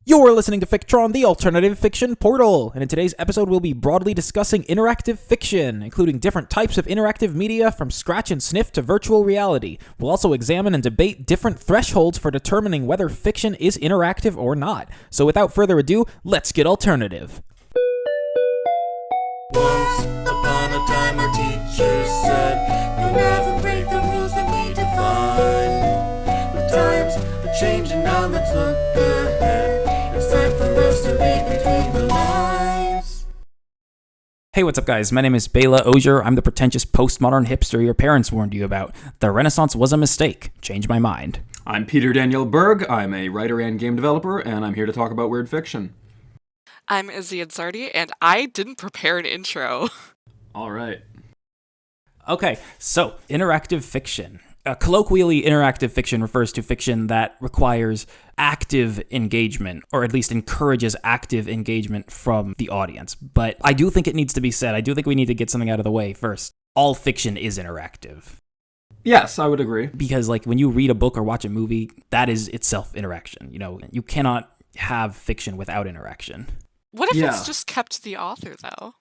You're listening to Fictron, the alternative fiction portal, and in today's episode we'll be broadly discussing interactive fiction, including different types of interactive media from scratch and sniff to virtual reality. We'll also examine and debate different thresholds for determining whether fiction is interactive or not. So without further ado, let's get alternative. Once upon a time our teacher said, "You'll never break the rules that we define." But times are changing now, let's look ahead. It's time for us to read between the lines. Hey, what's up guys? My name is Bela Ogier. I'm the pretentious postmodern hipster your parents warned you about. The Renaissance was a mistake. Change my mind. I'm Peter Daniel Berg. I'm a writer and game developer, and I'm here to talk about weird fiction. I'm Izzy Sardi, and I didn't prepare an intro. All right. Okay, so interactive fiction. Colloquially, interactive fiction refers to fiction that requires active engagement, or at least encourages active engagement from the audience. But I do think it needs to be said, I do think we need to get something out of the way first. All fiction is interactive. Yes, I would agree. Because, like, when you read a book or watch a movie, that is itself interaction. You know, you cannot have fiction without interaction. What if it's just kept to the author, though?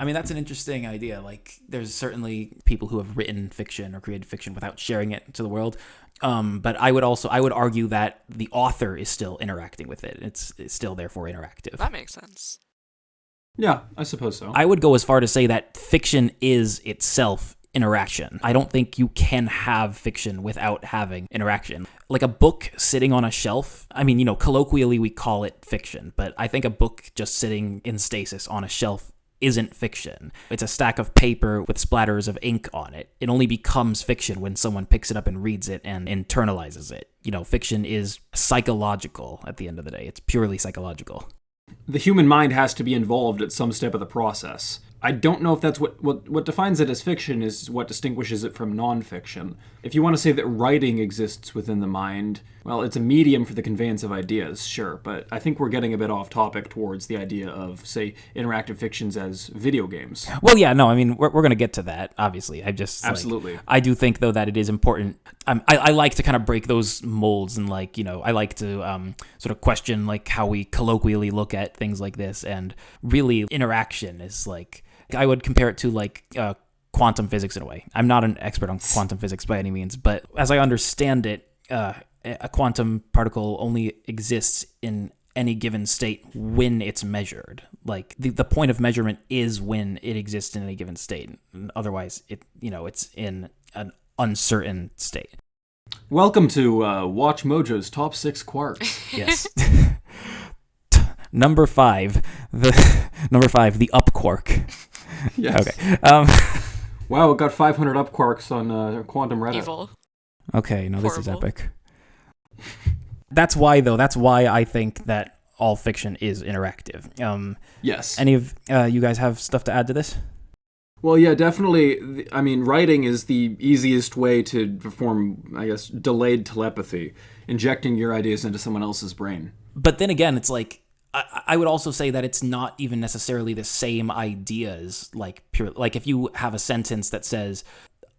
I mean, that's an interesting idea. Like, there's certainly people who have written fiction or created fiction without sharing it to the world. But I would argue that the author is still interacting with it. It's still therefore interactive. That makes sense. Yeah, I suppose so. I would go as far to say that fiction is itself interaction. I don't think you can have fiction without having interaction. Like a book sitting on a shelf, I mean, you know, colloquially we call it fiction, but I think a book just sitting in stasis on a shelf isn't fiction. It's a stack of paper with splatters of ink on it. It only becomes fiction when someone picks it up and reads it and internalizes it. You know, fiction is psychological at the end of the day. It's purely psychological. The human mind has to be involved at some step of the process. I don't know if that's what defines it as fiction is what distinguishes it from nonfiction. If you want to say that writing exists within the mind, well, it's a medium for the conveyance of ideas, sure, but I think we're getting a bit off topic towards the idea of, say, interactive fictions as video games. Well, yeah, no, I mean, we're going to get to that, obviously. Absolutely. I do think, though, that it is important. I like to kind of break those molds and, like, you know, I like to sort of question, like, how we colloquially look at things like this, and really interaction is, like, I would compare it to, like, quantum physics in a way. I'm not an expert on quantum physics by any means, but as I understand it, a quantum particle only exists in any given state when it's measured. Like, the point of measurement is when it exists in any given state. Otherwise, it's in an uncertain state. Welcome to Watch Mojo's Top 6 Quarks. Yes. Number 5, the up quark. Yes. Okay. Wow, it got 500 up quarks on Quantum Reddit. Evil. Okay, no, this is Horrible. epic. That's why I think that all fiction is interactive. Yes. Any of you guys have stuff to add to this? Well, yeah, definitely. I mean, writing is the easiest way to perform, I guess, delayed telepathy, injecting your ideas into someone else's brain. But then again, it's like, I would also say that it's not even necessarily the same ideas, like if you have a sentence that says,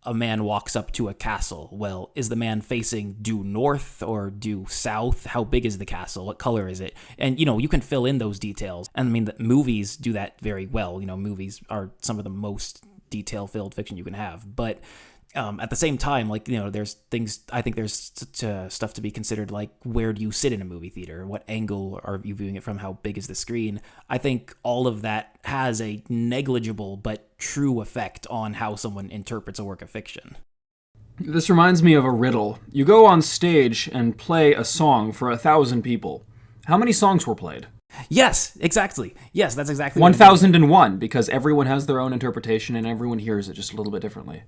a man walks up to a castle. Well, is the man facing due north or due south? How big is the castle? What color is it? And, you know, you can fill in those details. And I mean, the movies do that very well. You know, movies are some of the most detail-filled fiction you can have. But at the same time, like, you know, there's stuff to be considered, like, where do you sit in a movie theater? What angle are you viewing it from? How big is the screen? I think all of that has a negligible but true effect on how someone interprets a work of fiction. This reminds me of a riddle. You go on stage and play a song for 1,000 people. How many songs were played? Yes, exactly. Yes, that's exactly 1,001, because everyone has their own interpretation and everyone hears it just a little bit differently.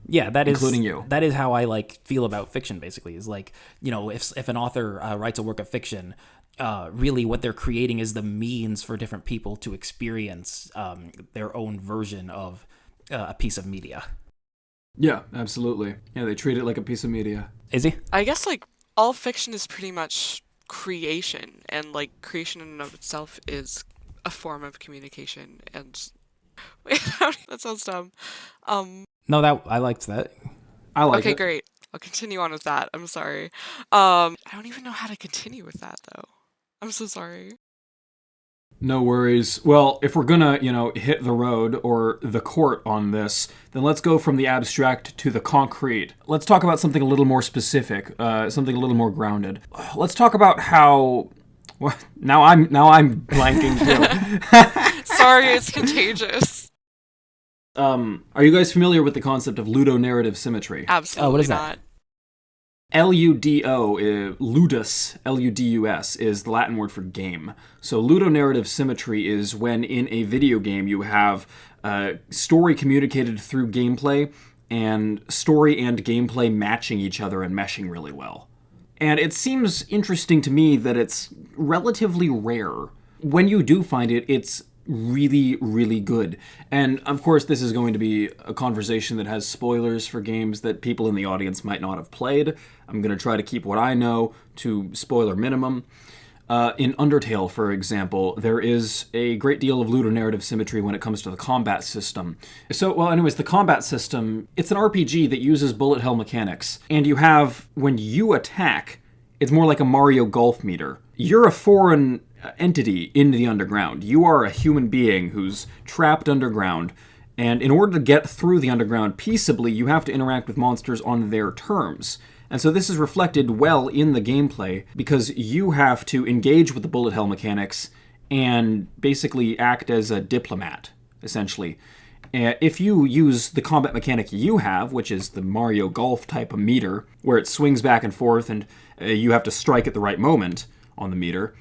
Yeah, that is including you. That is how I feel about fiction. Basically, is like, you know, if an author writes a work of fiction, really what they're creating is the means for different people to experience their own version of a piece of media. Yeah, absolutely. Yeah, they treat it like a piece of media. Is he? I guess, like, all fiction is pretty much creation, and, like, creation in and of itself is a form of communication, and... Wait, that sounds dumb. No, I liked that. I like it. Okay, great. I'll continue on with that. I'm sorry. I don't even know how to continue with that, though. I'm so sorry. No worries. Well, if we're gonna, hit the road or the court on this, then let's go from the abstract to the concrete. Let's talk about something a little more specific, something a little more grounded. Let's talk about how. Well, now I'm blanking too. Sorry, it's contagious. Are you guys familiar with the concept of ludonarrative symmetry? Absolutely what is not. that? LUDO, ludus, L-U-D-U-S, is the Latin word for game. So ludonarrative symmetry is when in a video game you have story communicated through gameplay, and story and gameplay matching each other and meshing really well. And it seems interesting to me that it's relatively rare. When you do find it, it's really, really good. And of course, this is going to be a conversation that has spoilers for games that people in the audience might not have played. I'm going to try to keep what I know to spoiler minimum. In Undertale, for example, there is a great deal of ludonarrative symmetry when it comes to the combat system. The combat system, it's an RPG that uses bullet hell mechanics. And you have, when you attack, it's more like a Mario Golf meter. You're a foreign entity in the underground. You are a human being who's trapped underground, and in order to get through the underground peaceably, you have to interact with monsters on their terms. And so this is reflected well in the gameplay, because you have to engage with the bullet hell mechanics and basically act as a diplomat, essentially. If you use the combat mechanic you have, which is the Mario Golf type of meter, where it swings back and forth and you have to strike at the right moment on the meter,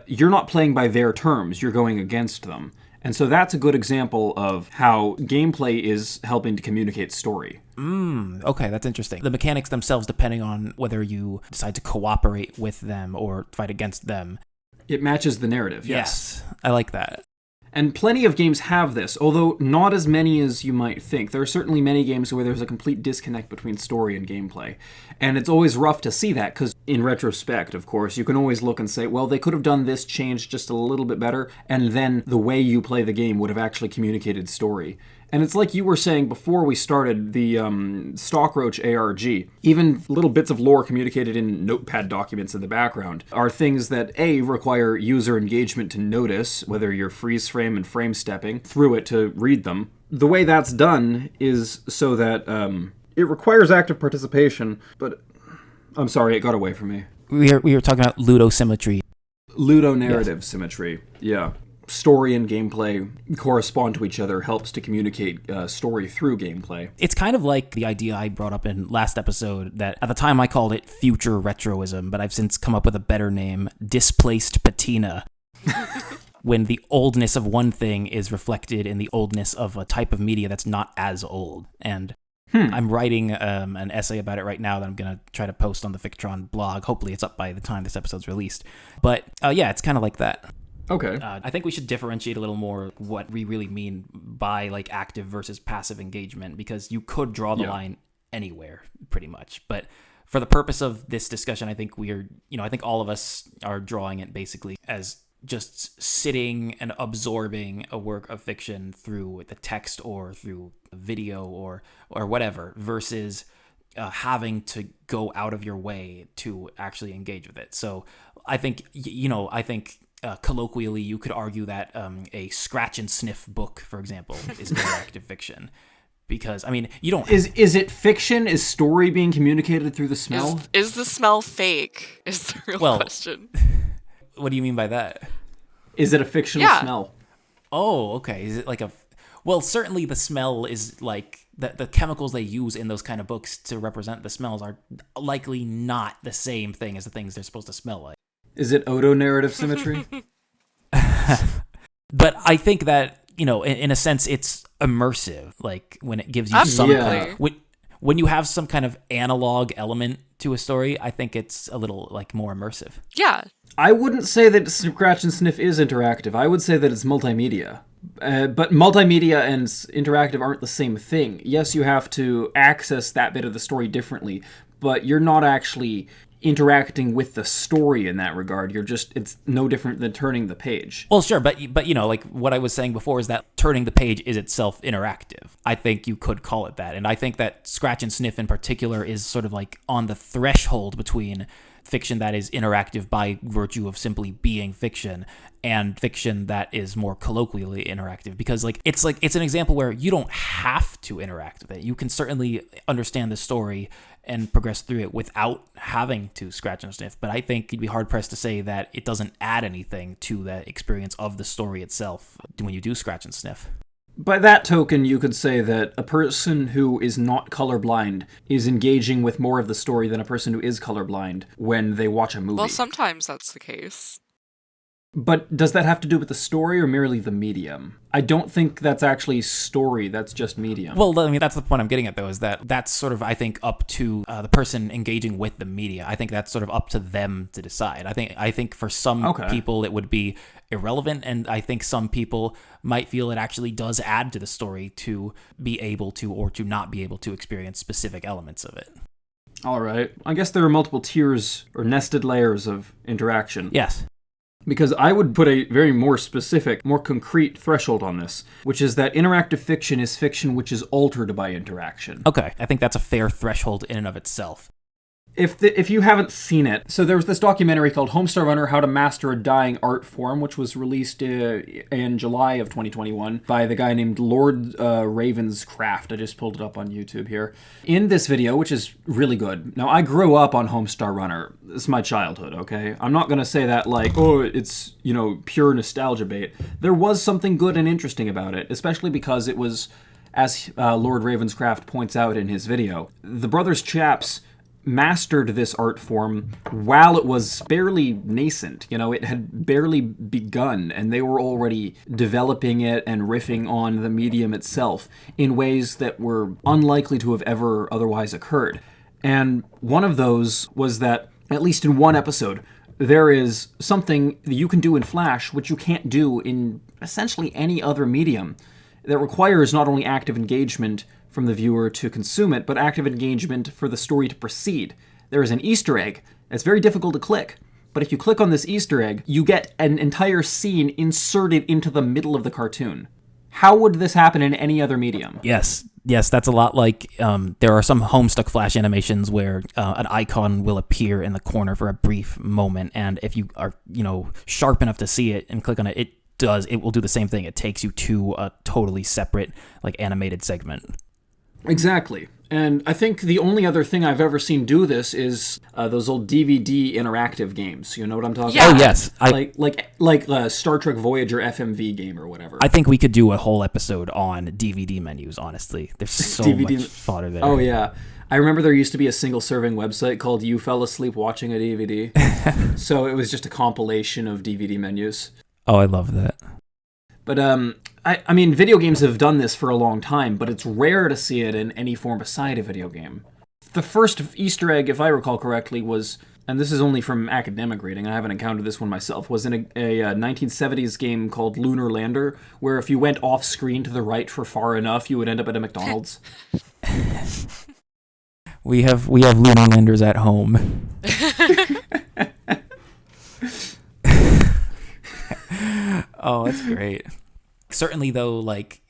you're not playing by their terms, you're going against them. And so that's a good example of how gameplay is helping to communicate story. Okay, that's interesting. The mechanics themselves, depending on whether you decide to cooperate with them or fight against them. It matches the narrative, yes. I like that. And plenty of games have this, although not as many as you might think. There are certainly many games where there's a complete disconnect between story and gameplay. And it's always rough to see that, because in retrospect, of course, you can always look and say, well, they could have done this change just a little bit better, and then the way you play the game would have actually communicated story. And it's like you were saying before we started, the Stockroach ARG. Even little bits of lore communicated in notepad documents in the background are things that, A, require user engagement to notice, whether you're freeze frame and frame stepping through it to read them. The way that's done is so that it requires active participation, but I'm sorry, it got away from me. We were talking about ludosymmetry. Ludonarrative symmetry, yeah. Story and gameplay correspond to each other, helps to communicate story through gameplay. It's kind of like the idea I brought up in last episode that at the time I called it future retroism, but I've since come up with a better name, displaced patina. When the oldness of one thing is reflected in the oldness of a type of media that's not as old. And I'm writing an essay about it right now that I'm going to try to post on the Fictron blog. Hopefully it's up by the time this episode's released. But yeah, it's kind of like that. Okay. I think we should differentiate a little more what we really mean by like active versus passive engagement, because you could draw the line anywhere pretty much. But for the purpose of this discussion, I think I think all of us are drawing it basically as just sitting and absorbing a work of fiction through the text or through video or whatever, versus having to go out of your way to actually engage with it. So I think, colloquially, you could argue that a scratch and sniff book, for example, is interactive fiction. Because, I mean, you don't... Is it fiction? Is story being communicated through the smell? Is the smell fake? Is the real question. What do you mean by that? Is it a fictional smell? Oh, okay. Is it like a... Well, certainly the smell is like... The chemicals they use in those kind of books to represent the smells are likely not the same thing as the things they're supposed to smell like. Is it odo-narrative symmetry? But I think that, in a sense, it's immersive. Like, when it gives you some kind of... When you have some kind of analog element to a story, I think it's a little, like, more immersive. Yeah. I wouldn't say that Scratch and Sniff is interactive. I would say that it's multimedia. But multimedia and interactive aren't the same thing. Yes, you have to access that bit of the story differently, but you're not actually interacting with the story in that regard. It's no different than turning the page. Well, sure, but like what I was saying before is that turning the page is itself interactive. I think you could call it that. And I think that Scratch and Sniff in particular is sort of like on the threshold between fiction that is interactive by virtue of simply being fiction, and fiction that is more colloquially interactive, because it's an example where you don't have to interact with it. You can certainly understand the story and progress through it without having to scratch and sniff, but I think you'd be hard pressed to say that it doesn't add anything to the experience of the story itself when you do scratch and sniff. By that token, you could say that a person who is not colorblind is engaging with more of the story than a person who is colorblind when they watch a movie. Well, sometimes that's the case. But does that have to do with the story or merely the medium? I don't think that's actually story, that's just medium. Well, I mean, that's the point I'm getting at, though, is that that's sort of, I think, up to the person engaging with the media. I think that's sort of up to them to decide. I think for some people it would be irrelevant, and I think some people might feel it actually does add to the story to be able to or to not be able to experience specific elements of it. All right. I guess there are multiple tiers or nested layers of interaction. Yes. Because I would put a very more specific, more concrete threshold on this, which is that interactive fiction is fiction which is altered by interaction. Okay, I think that's a fair threshold in and of itself. If you haven't seen it, so there was this documentary called Homestar Runner: How to Master a Dying Art Form, which was released in July of 2021 by the guy named Lord Ravenscraft. I just pulled it up on YouTube here. In this video, which is really good. Now, I grew up on Homestar Runner. This is my childhood, okay? I'm not going to say that it's, pure nostalgia bait. There was something good and interesting about it, especially because it was, as Lord Ravenscraft points out in his video, the brothers Chaps mastered this art form while it was barely nascent. It had barely begun, and they were already developing it and riffing on the medium itself in ways that were unlikely to have ever otherwise occurred. And one of those was that, at least in one episode, there is something that you can do in Flash which you can't do in essentially any other medium, that requires not only active engagement from the viewer to consume it, but active engagement for the story to proceed. There is an Easter egg that's very difficult to click, but if you click on this Easter egg, you get an entire scene inserted into the middle of the cartoon. How would this happen in any other medium? Yes, that's a lot like there are some Homestuck Flash animations where an icon will appear in the corner for a brief moment, and if you are, sharp enough to see it and click on it, it will do the same thing. It takes you to a totally separate, animated segment. Exactly. And I think the only other thing I've ever seen do this is those old DVD interactive games. You know what I'm talking Yeah. about? Oh, yes. Like Star Trek Voyager FMV game or whatever. I think we could do a whole episode on DVD menus, honestly. There's so DVD much fodder there. Oh, yeah. I remember there used to be a single-serving website called You Fell Asleep Watching a DVD. So it was just a compilation of DVD menus. Oh, I love that. But, I mean, video games have done this for a long time, but it's rare to see it in any form beside a video game. The first Easter egg, if I recall correctly, was, and this is only from academic reading, I haven't encountered this one myself, was in a 1970s game called Lunar Lander, where if you went off-screen to the right for far enough, you would end up at a McDonald's. We have lunar landers at home. Oh, that's great. Certainly, though,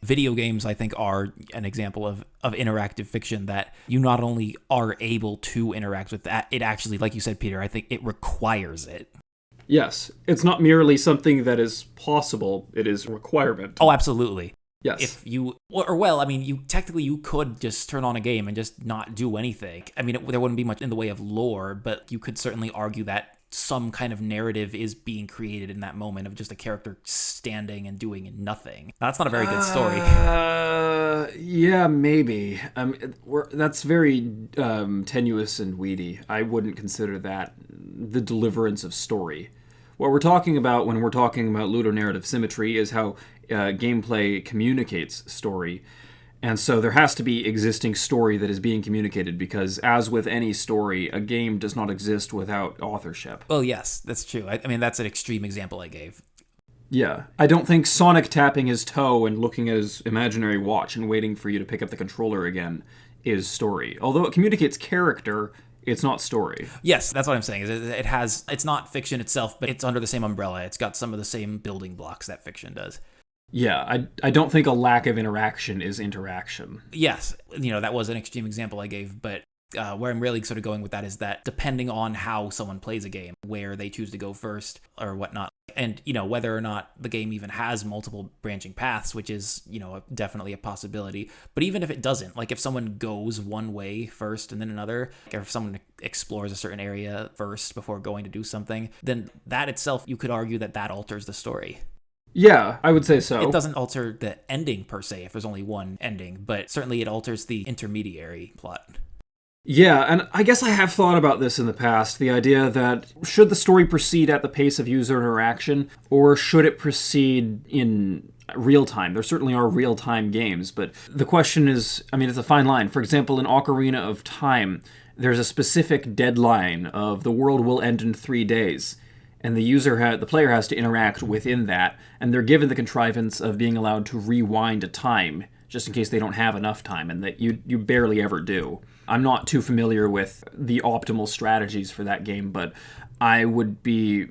video games, I think, are an example of interactive fiction that you not only are able to interact with that, it actually, like you said, Peter, I think it requires it. Yes. It's not merely something that is possible, it is a requirement. Oh, absolutely. Yes. If you, you could just turn on a game and just not do anything. I mean, there wouldn't be much in the way of lore, but you could certainly argue that some kind of narrative is being created in that moment of just a character standing and doing nothing. That's not a very good story. Yeah, maybe. That's very tenuous and weedy. I wouldn't consider that the deliverance of story. What we're talking about when we're talking about ludonarrative symmetry is how gameplay communicates story. And so there has to be existing story that is being communicated, because as with any story, a game does not exist without authorship. Well, yes, that's true. I mean, that's an extreme example I gave. Yeah. I don't think Sonic tapping his toe and looking at his imaginary watch and waiting for you to pick up the controller again is story. Although it communicates character, it's not story. Yes, that's what I'm saying. It's not fiction itself, but it's under the same umbrella. It's got some of the same building blocks that fiction does. Yeah, I don't think a lack of interaction is interaction. Yes, that was an extreme example I gave, but Where I'm really sort of going with that is that depending on how someone plays a game, where they choose to go first or whatnot, and, whether or not the game even has multiple branching paths, which is, definitely a possibility. But even if it doesn't, like if someone goes one way first and then another, or if someone explores a certain area first before going to do something, then that itself, you could argue that alters the story. Yeah, I would say so. It doesn't alter the ending per se if there's only one ending, but certainly it alters the intermediary plot. Yeah, and I guess I have thought about this in the past, the idea that should the story proceed at the pace of user interaction, or should it proceed in real time? There certainly are real-time games, but the question is, it's a fine line. For example, in Ocarina of Time, there's a specific deadline of the world will end in 3 days, and the player has to interact within that, and they're given the contrivance of being allowed to rewind a time, just in case they don't have enough time, and that you barely ever do. I'm not too familiar with the optimal strategies for that game, but I would be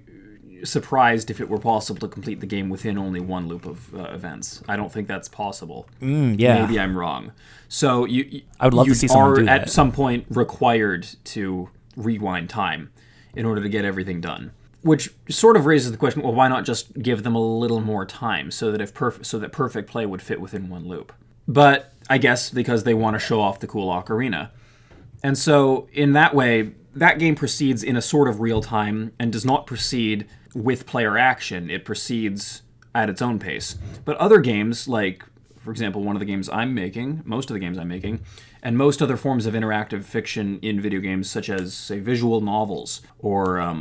surprised if it were possible to complete the game within only one loop of events. I don't think that's possible. Yeah. Maybe I'm wrong. So I would love to see someone do that. At some point required to rewind time in order to get everything done. Which sort of raises the question, well, why not just give them a little more time so that perfect play would fit within one loop? But I guess because they want to show off the cool ocarina. And so in that way, that game proceeds in a sort of real time and does not proceed with player action. It proceeds at its own pace. But other games, like, for example, most of the games I'm making, and most other forms of interactive fiction in video games, such as, say, visual novels, or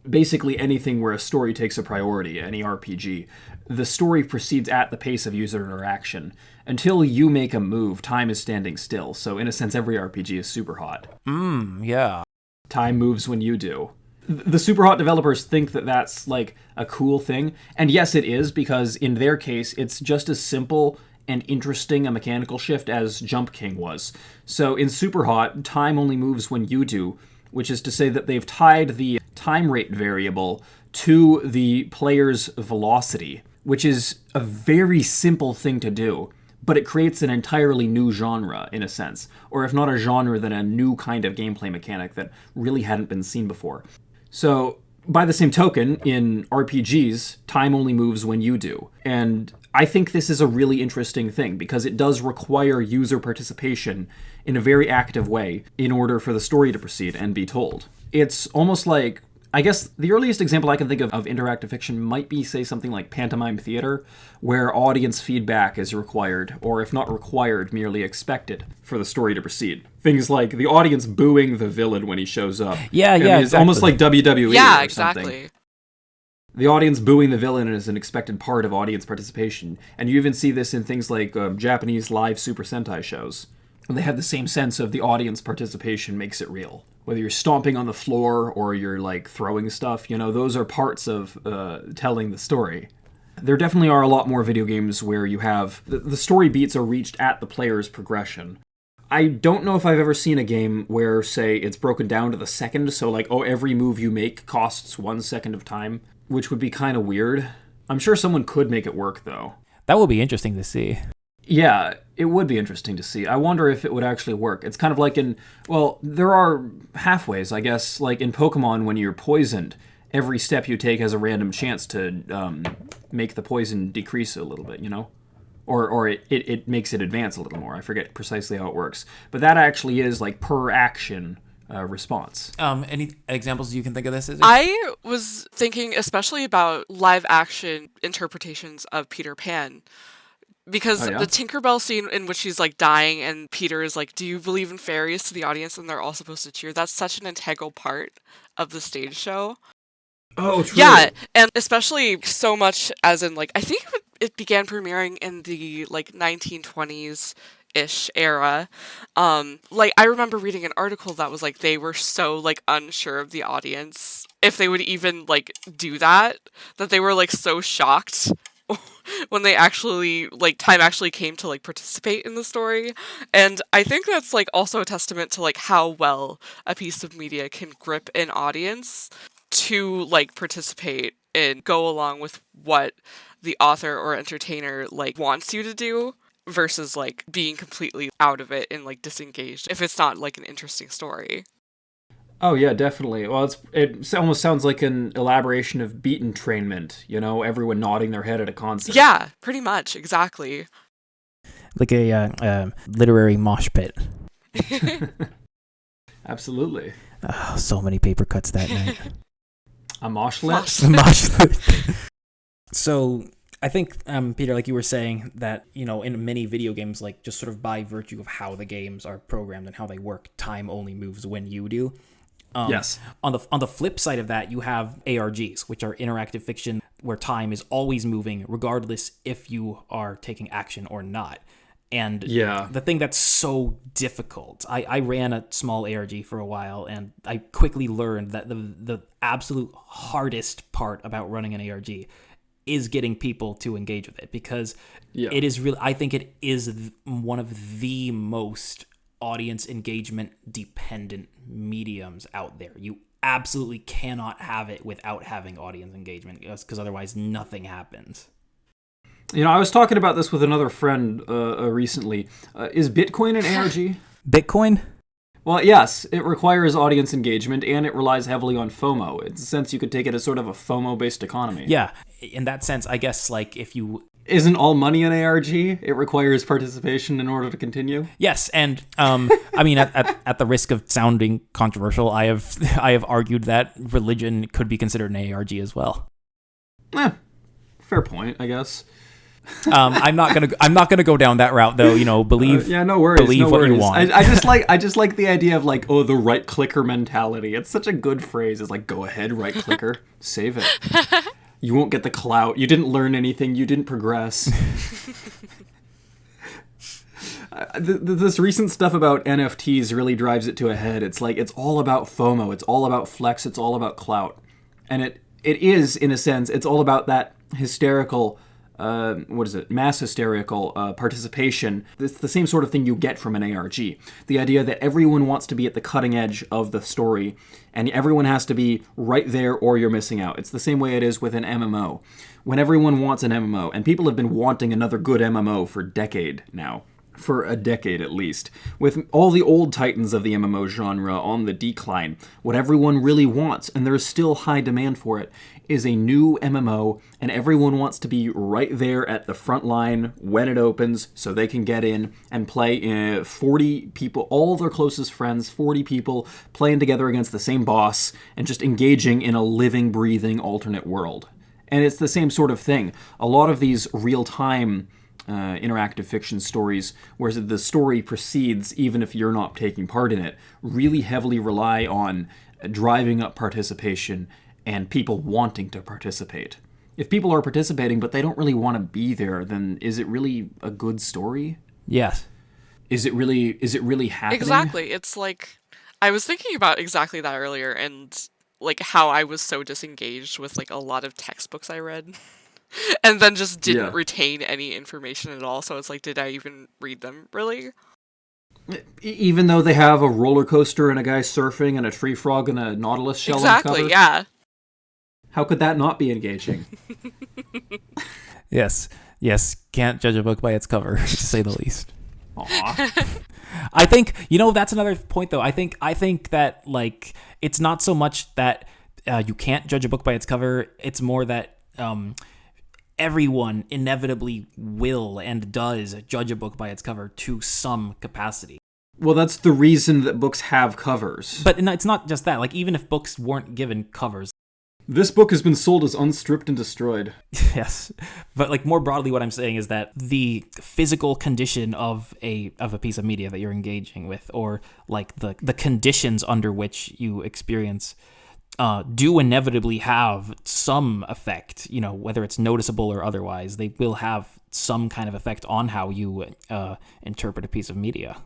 basically anything where a story takes a priority, any RPG, the story proceeds at the pace of user interaction. Until you make a move, time is standing still. So in a sense, every RPG is super hot. Yeah. Time moves when you do. The super hot developers think that that's like a cool thing. And yes, it is, because in their case, it's just as simple and interesting a mechanical shift as Jump King was. So in super hot, time only moves when you do, which is to say that they've tied the time rate variable to the player's velocity, which is a very simple thing to do. But it creates an entirely new genre, in a sense. Or if not a genre, then a new kind of gameplay mechanic that really hadn't been seen before. So, by the same token, in RPGs, time only moves when you do. And I think this is a really interesting thing, because it does require user participation in a very active way in order for the story to proceed and be told. It's almost like, I guess the earliest example I can think of interactive fiction might be, say, something like pantomime theater, where audience feedback is required, or if not required, merely expected for the story to proceed. Things like the audience booing the villain when he shows up. Yeah, It's exactly. almost like WWE Yeah, or exactly. something. The audience booing the villain is an expected part of audience participation, and you even see this in things like Japanese live Super Sentai shows. They have the same sense of the audience participation makes it real. Whether you're stomping on the floor or you're like throwing stuff, those are parts of telling the story. There definitely are a lot more video games where you have the story beats are reached at the player's progression. I don't know if I've ever seen a game where, say, it's broken down to the second, so like, every move you make costs 1 second of time, which would be kind of weird. I'm sure someone could make it work, though. That would be interesting to see. Yeah, it would be interesting to see. I wonder if it would actually work. It's kind of like there are halfways, I guess, like in Pokemon when you're poisoned, every step you take has a random chance to make the poison decrease a little bit, Or it makes it advance a little more. I forget precisely how it works. But that actually is like per action response. Any examples you can think of this? I was thinking especially about live action interpretations of Peter Pan. Because the Tinkerbell scene in which she's like dying and Peter is like, "Do you believe in fairies?" to the audience, and they're all supposed to cheer. That's such an integral part of the stage show. Oh, true. Yeah, and especially so much as in like, I think it began premiering in the like 1920s-ish era. Like I remember reading an article that was like they were so like unsure of the audience if they would even like do that they were like so shocked when they actually, like, time actually came to, like, participate in the story. And I think that's, like, also a testament to, like, how well a piece of media can grip an audience to, like, participate and go along with what the author or entertainer, like, wants you to do, versus like being completely out of it and like disengaged if it's not like an interesting story. Oh yeah, definitely. Well, it almost sounds like an elaboration of beat entrainment, everyone nodding their head at a concert. Yeah, pretty much, exactly. Like a literary mosh pit. Absolutely. Oh, so many paper cuts that night. A moshlet? Moshlet. So I think, Peter, like you were saying, that, in many video games, like just sort of by virtue of how the games are programmed and how they work, time only moves when you do. Yes. On the flip side of that, you have ARGs, which are interactive fiction where time is always moving, regardless if you are taking action or not. And the thing that's so difficult, I ran a small ARG for a while, and I quickly learned that the absolute hardest part about running an ARG is getting people to engage with it, because it is really, I think it is one of the most audience engagement dependent mediums out there. You absolutely cannot have it without having audience engagement, because otherwise nothing happens. I was talking about this with another friend recently. Is Bitcoin an ARG? Bitcoin? Well, yes, it requires audience engagement, and it relies heavily on FOMO. In a sense, you could take it as sort of a FOMO-based economy. Yeah, in that sense, I guess, like, if you... Isn't all money an ARG? It requires participation in order to continue? Yes, and, I mean, at the risk of sounding controversial, I have argued that religion could be considered an ARG as well. Fair point, I guess. I'm not gonna go down that route though. Believe. No worries. Believe no what worries. you want. I just like the idea of like, the right clicker mentality. It's such a good phrase. It's like, go ahead, right clicker, save it. You won't get the clout. You didn't learn anything. You didn't progress. This recent stuff about NFTs really drives it to a head. It's like, it's all about FOMO. It's all about flex. It's all about clout, and it is, in a sense, it's all about that hysterical. Mass hysterical participation. It's the same sort of thing you get from an ARG. The idea that everyone wants to be at the cutting edge of the story, and everyone has to be right there or you're missing out. It's the same way it is with an MMO. When everyone wants an MMO, and people have been wanting another good MMO for a decade now. For a decade at least. With all the old titans of the MMO genre on the decline, what everyone really wants, and there is still high demand for it, is a new MMO, and everyone wants to be right there at the front line when it opens so they can get in and play 40 people, all their closest friends, 40 people playing together against the same boss and just engaging in a living, breathing alternate world. And it's the same sort of thing. A lot of these real-time interactive fiction stories, where the story proceeds even if you're not taking part in it, really heavily rely on driving up participation and people wanting to participate. If people are participating but they don't really want to be there, then is it really a good story? Yes. Is it really happening? Exactly. It's like, I was thinking about exactly that earlier, and like how I was so disengaged with like a lot of textbooks I read. And then just didn't retain any information at all. So it's like, did I even read them, really? Even though they have a roller coaster and a guy surfing and a tree frog and a nautilus shell on the cover? Exactly, yeah. How could that not be engaging? Yes. Can't judge a book by its cover, to say the least. Aww. I think, that's another point, though. I think that, like, it's not so much that you can't judge a book by its cover. It's more that... everyone inevitably will and does judge a book by its cover to some capacity. Well, that's the reason that books have covers. But it's not just that. Like, even if books weren't given covers. This book has been sold as unstripped and destroyed. Yes. But, like, more broadly, what I'm saying is that the physical condition of a piece of media that you're engaging with, or, like, the conditions under which you experience do inevitably have some effect, whether it's noticeable or otherwise. They will have some kind of effect on how you interpret a piece of media.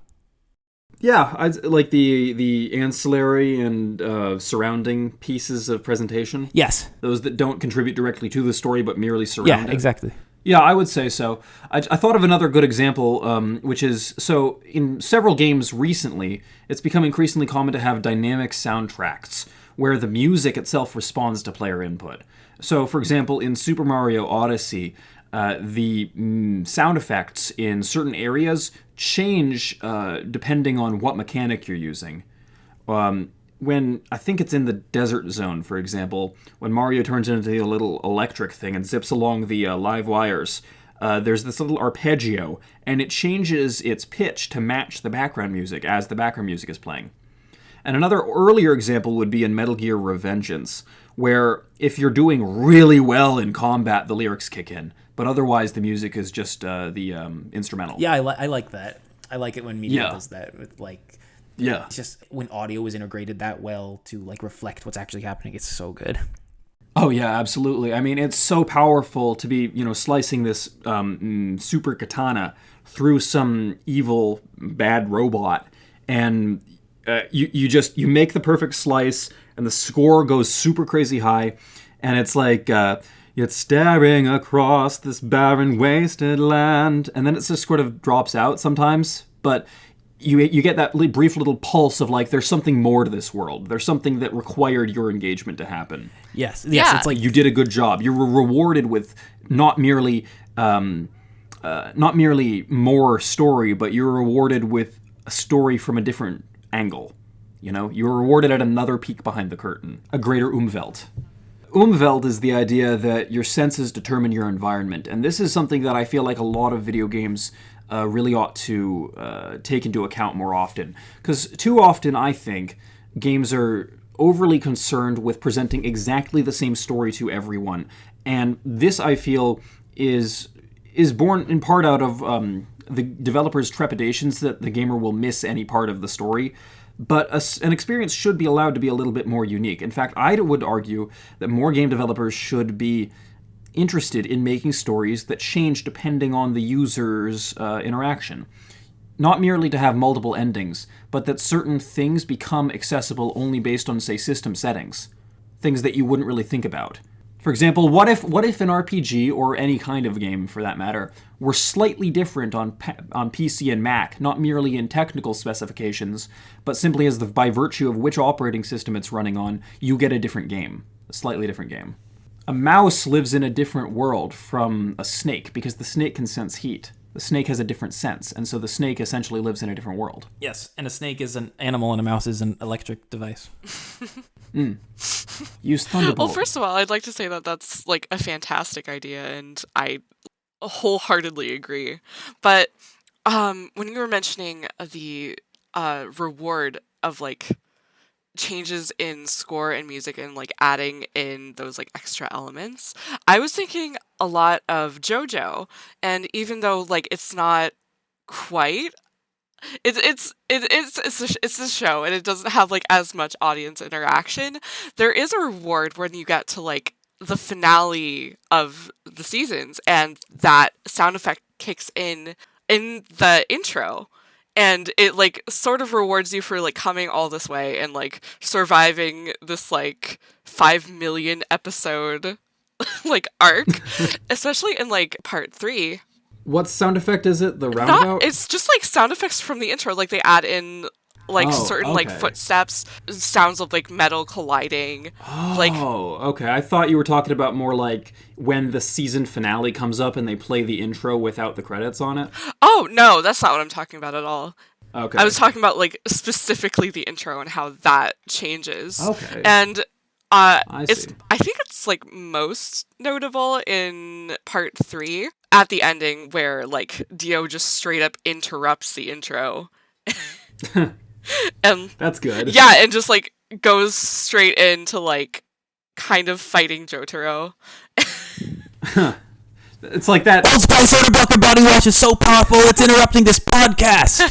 Yeah, like the ancillary and surrounding pieces of presentation. Yes. Those that don't contribute directly to the story but merely surround it. Yeah, exactly. Yeah, I would say so. I thought of another good example, which is, so in several games recently, it's become increasingly common to have dynamic soundtracks, where the music itself responds to player input. So, for example, in Super Mario Odyssey, the sound effects in certain areas change depending on what mechanic you're using. When I think it's in the desert zone, for example, when Mario turns into the little electric thing and zips along the live wires, there's this little arpeggio, and it changes its pitch to match the background music as the background music is playing. And another earlier example would be in Metal Gear Revengeance, where if you're doing really well in combat, the lyrics kick in, but otherwise the music is just the instrumental. Yeah, I like that. I like it when media does that with it's just when audio is integrated that well to reflect what's actually happening. It's so good. Oh yeah, absolutely. I mean, it's so powerful to be, slicing this super katana through some evil bad robot, and you make the perfect slice, and the score goes super crazy high, and it's like yet staring across this barren wasted land, and then it just sort of drops out sometimes, but you get that brief little pulse of there's something more to this world. There's something that required your engagement to happen. Yes. Yeah. It's like you did a good job. You were rewarded with not merely more story, but you were rewarded with a story from a different angle. You were rewarded at another peek behind the curtain, a greater Umwelt. Umwelt is the idea that your senses determine your environment, and this is something that I feel like a lot of video games really ought to take into account more often. Because too often, I think, games are overly concerned with presenting exactly the same story to everyone. And this, I feel, is born in part out of the developer's trepidations that the gamer will miss any part of the story. But an experience should be allowed to be a little bit more unique. In fact, I would argue that more game developers should be interested in making stories that change depending on the user's interaction. Not merely to have multiple endings, but that certain things become accessible only based on, say, system settings. Things that you wouldn't really think about. For example, what if an RPG, or any kind of game for that matter, were slightly different on PC and Mac, not merely in technical specifications, but simply by virtue of which operating system it's running on, you get a different game. A slightly different game. A mouse lives in a different world from a snake because the snake can sense heat. The snake has a different sense, and so the snake essentially lives in a different world. Yes, and a snake is an animal and a mouse is an electric device. Use Thunderbolt. Well, first of all, I'd like to say that that's a fantastic idea, and I wholeheartedly agree. But when you were mentioning the reward of changes in score and music and adding in those extra elements, I was thinking a lot of JoJo, and even though it's not quite, it's a show and it doesn't have as much audience interaction, there is a reward when you get to the finale of the seasons and that sound effect kicks in the intro. And it sort of rewards you for coming all this way and surviving this 5 million episode arc, especially in part 3. What sound effect is it? The roundabout? It's just sound effects from the intro. They add in certain footsteps, sounds of metal colliding. Okay. I thought you were talking about more when the season finale comes up and they play the intro without the credits on it. Oh no, that's not what I'm talking about at all. Okay. I was talking about specifically the intro and how that changes. Okay. And I see. I think it's most notable in part 3 at the ending where Dio just straight up interrupts the intro. And that's good. Yeah, and just goes straight into kind of fighting Jotaro. It's like that. Old Spice Soda Bucket Body Wash is so powerful, it's interrupting this podcast.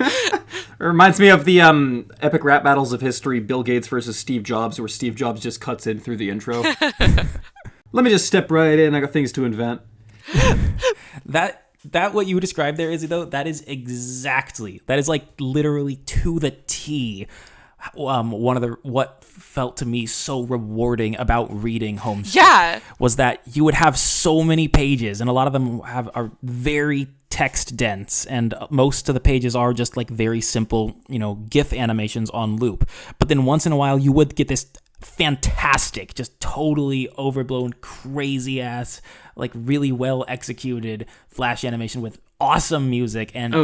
It reminds me of the epic rap battles of history, Bill Gates versus Steve Jobs, where Steve Jobs just cuts in through the intro. Let me just step right in. I got things to invent. That what you described there, Izzy, though, that is literally to the T. What felt to me so rewarding about reading Homestead was that you would have so many pages, and a lot of them are very text dense, and most of the pages are just very simple, GIF animations on loop. But then once in a while, you would get this fantastic, just totally overblown, crazy ass, like really well executed Flash animation with awesome music. And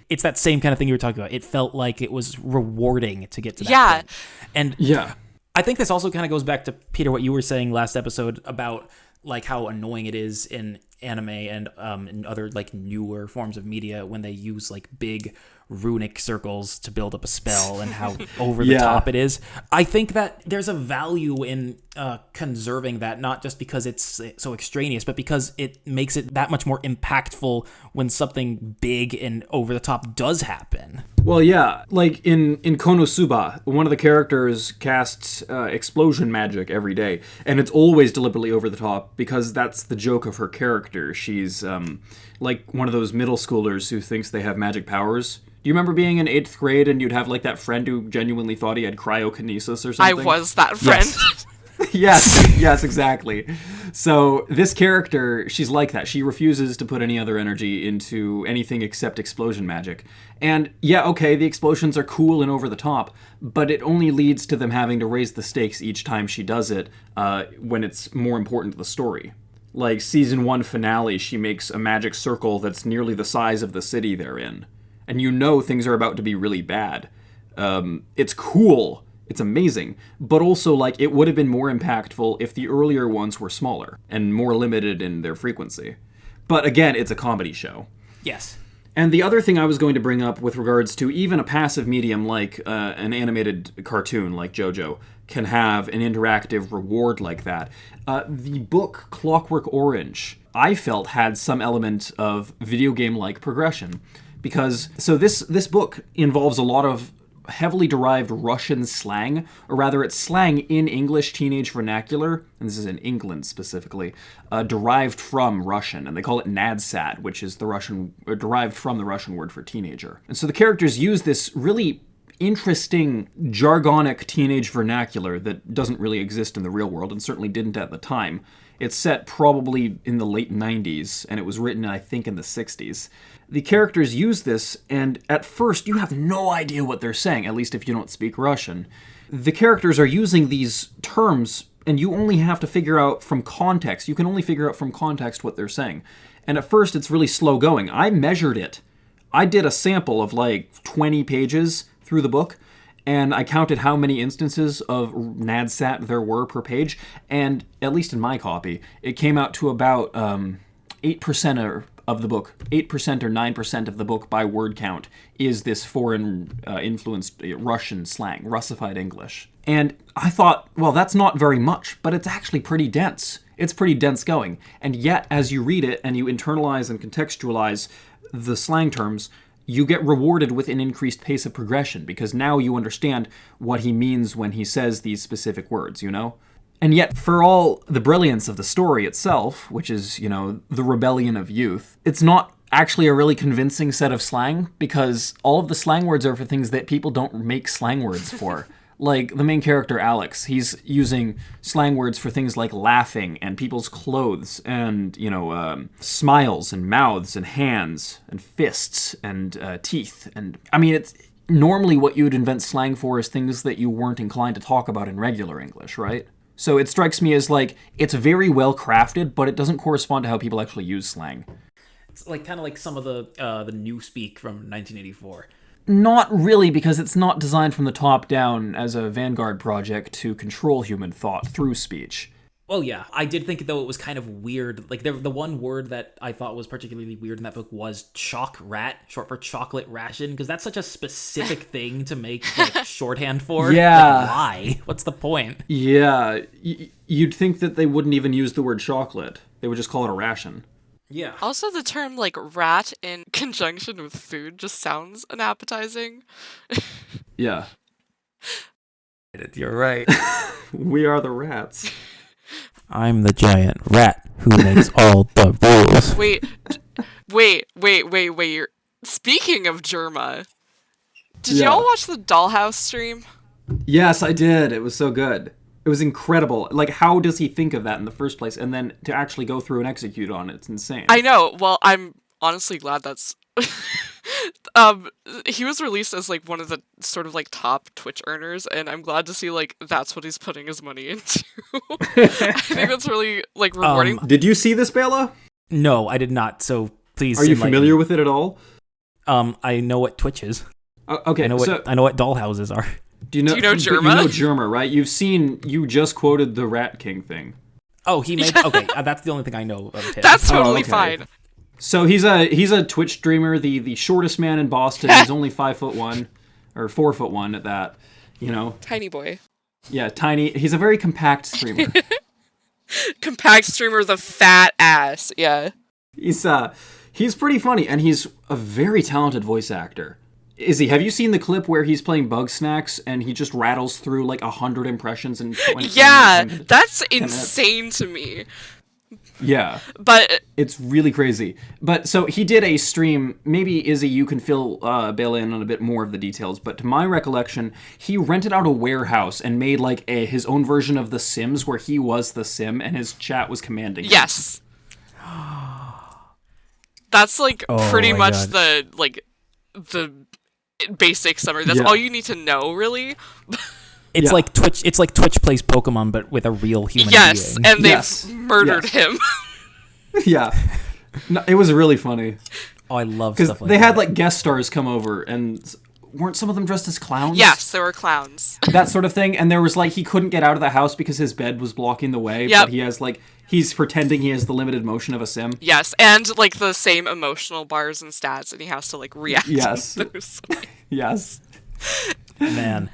it's that same kind of thing you were talking about. It felt like it was rewarding to get to that point. And I think this also kind of goes back to, Peter, what you were saying last episode about like how annoying it is in anime and in other like newer forms of media when they use like big runic circles to build up a spell and how over the top it is. I think that there's a value in conserving that, not just because it's so extraneous, but because it makes it that much more impactful when something big and over the top does happen. Well, yeah, like in Konosuba, one of the characters casts explosion magic every day, and it's always deliberately over the top because that's the joke of her character. She's like one of those middle schoolers who thinks they have magic powers. Do you remember being in 8th grade and you'd have like that friend who genuinely thought he had cryokinesis or something? I was that friend. Yes, exactly. So this character, she's like that. She refuses to put any other energy into anything except explosion magic. And yeah, okay, the explosions are cool and over the top, but it only leads to them having to raise the stakes each time she does it when it's more important to the story. Like season 1 finale, she makes a magic circle that's nearly the size of the city they're in. And you know things are about to be really bad. It's cool. It's amazing. But also, like, it would have been more impactful if the earlier ones were smaller and more limited in their frequency. But again, it's a comedy show. Yes. And the other thing I was going to bring up with regards to even a passive medium like an animated cartoon like JoJo can have an interactive reward like that. The book Clockwork Orange, I felt, had some element of video game-like progression. Because, so this book involves a lot of heavily derived Russian slang, or rather it's slang in English teenage vernacular, and this is in England specifically, derived from Russian, and they call it nadsat, which is the Russian, derived from the Russian word for teenager. And so the characters use this really interesting jargonic teenage vernacular that doesn't really exist in the real world, and certainly didn't at the time. It's set probably in the late 90s, and it was written, I think, in the 60s. The characters use this, and at first you have no idea what they're saying, at least if you don't speak Russian. The characters are using these terms, and you only have to figure out from context. You can only figure out from context what they're saying. And at first it's really slow going. I measured it. I did a sample of like 20 pages through the book, and I counted how many instances of nadsat there were per page, and at least in my copy, it came out to about 8% of the book, 8% or 9% of the book by word count is this foreign influenced Russian slang, Russified English. And I thought, well, that's not very much, but it's actually pretty dense. It's pretty dense going. And yet, as you read it and you internalize and contextualize the slang terms, you get rewarded with an increased pace of progression, because now you understand what he means when he says these specific words, you know? And yet, for all the brilliance of the story itself, which is, you know, the rebellion of youth, it's not actually a really convincing set of slang, because all of the slang words are for things that people don't make slang words for. Like, the main character, Alex, he's using slang words for things like laughing and people's clothes and, you know, smiles and mouths and hands and fists and teeth. And, I mean, it's normally what you would invent slang for is things that you weren't inclined to talk about in regular English, right? So it strikes me as, like, it's very well crafted, but it doesn't correspond to how people actually use slang. It's like kind of like some of the Newspeak from 1984. Not really, because it's not designed from the top down as a vanguard project to control human thought through speech. Well, yeah, I did think, though, it was kind of weird. Like, the one word that I thought was particularly weird in that book was choc rat, short for chocolate ration, because that's such a specific thing to make, like, shorthand for. Yeah. Like, why? What's the point? Yeah, you'd think that they wouldn't even use the word chocolate. They would just call it a ration. Yeah. Also, the term, like, rat in conjunction with food just sounds unappetizing. Yeah. You're right. We are the rats. I'm the giant rat who makes all the rules. Wait. Speaking of Germa, did y'all watch the Dollhouse stream? Yes, I did. It was so good. It was incredible. Like, how does he think of that in the first place? And then to actually go through and execute on it, it's insane. I know. Well, I'm honestly glad that's... He was released as like one of the sort of like top Twitch earners, and I'm glad to see like that's what he's putting his money into. I think that's really like rewarding. Did you see this, Bela? No, I did not. So please. Are you enlighten familiar me. with it at all? I know what Twitch is. Okay, I know what dollhouses are. Do you know but Germa? You know Germa, right? You just quoted the Rat King thing. Oh, he made. Okay, that's the only thing I know of him. That's totally okay. fine. So he's a Twitch streamer, the shortest man in Boston. He's only 5'1", or 4'1" at that. You know, Tiny boy. yeah, tiny. He's a very compact streamer. Compact streamer with a fat ass. Yeah. He's pretty funny, and he's a very talented voice actor. Izzy, have you seen the clip where he's playing Bugsnax and he just rattles through like 100 impressions in 20 Yeah, minutes? that's insane to me. Yeah. But It's really crazy. But so he did a stream. Maybe, Izzy, you can fill Bela in on a bit more of the details. But to my recollection, he rented out a warehouse and made like his own version of The Sims where he was the Sim and his chat was commanding him. yes. That's like pretty my much God. the basic summary. That's Yeah. all you need to know, really. It's Yeah. like Twitch. It's like Twitch plays Pokemon, but with a real human Yes, being. and they've Yes. murdered Yes. him. Yeah. No, it was really funny. Oh, I love Because stuff like they that. had like guest stars come over and weren't some of them dressed as clowns? Yes, there were clowns. That sort of thing. And there was like, he couldn't get out of the house because his bed was blocking the way. Yep. But he has like, he's pretending he has the limited motion of a Sim. Yes, and like the same emotional bars and stats, and he has to like react. Yes. To those. Yes. Man,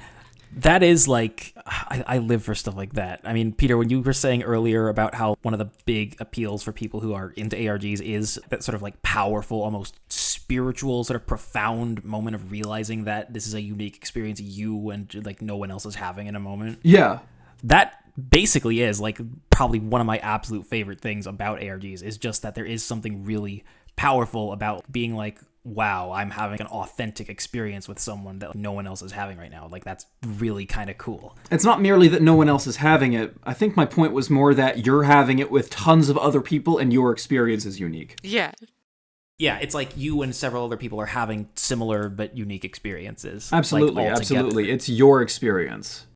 that is like I live for stuff like that. I mean, Peter, when you were saying earlier about how one of the big appeals for people who are into ARGs is that sort of like powerful, almost spiritual, sort of profound moment of realizing that this is a unique experience you and like no one else is having in a moment. Yeah. That basically is like probably one of my absolute favorite things about ARGs is just that there is something really powerful about being like, wow, I'm having an authentic experience with someone that no one else is having right now. Like, that's really kind of cool. It's not merely that no one else is having it. I think my point was more that you're having it with tons of other people and your experience is unique. Yeah. Yeah, it's like you and several other people are having similar but unique experiences. Absolutely, like, all together. absolutely. It's your experience.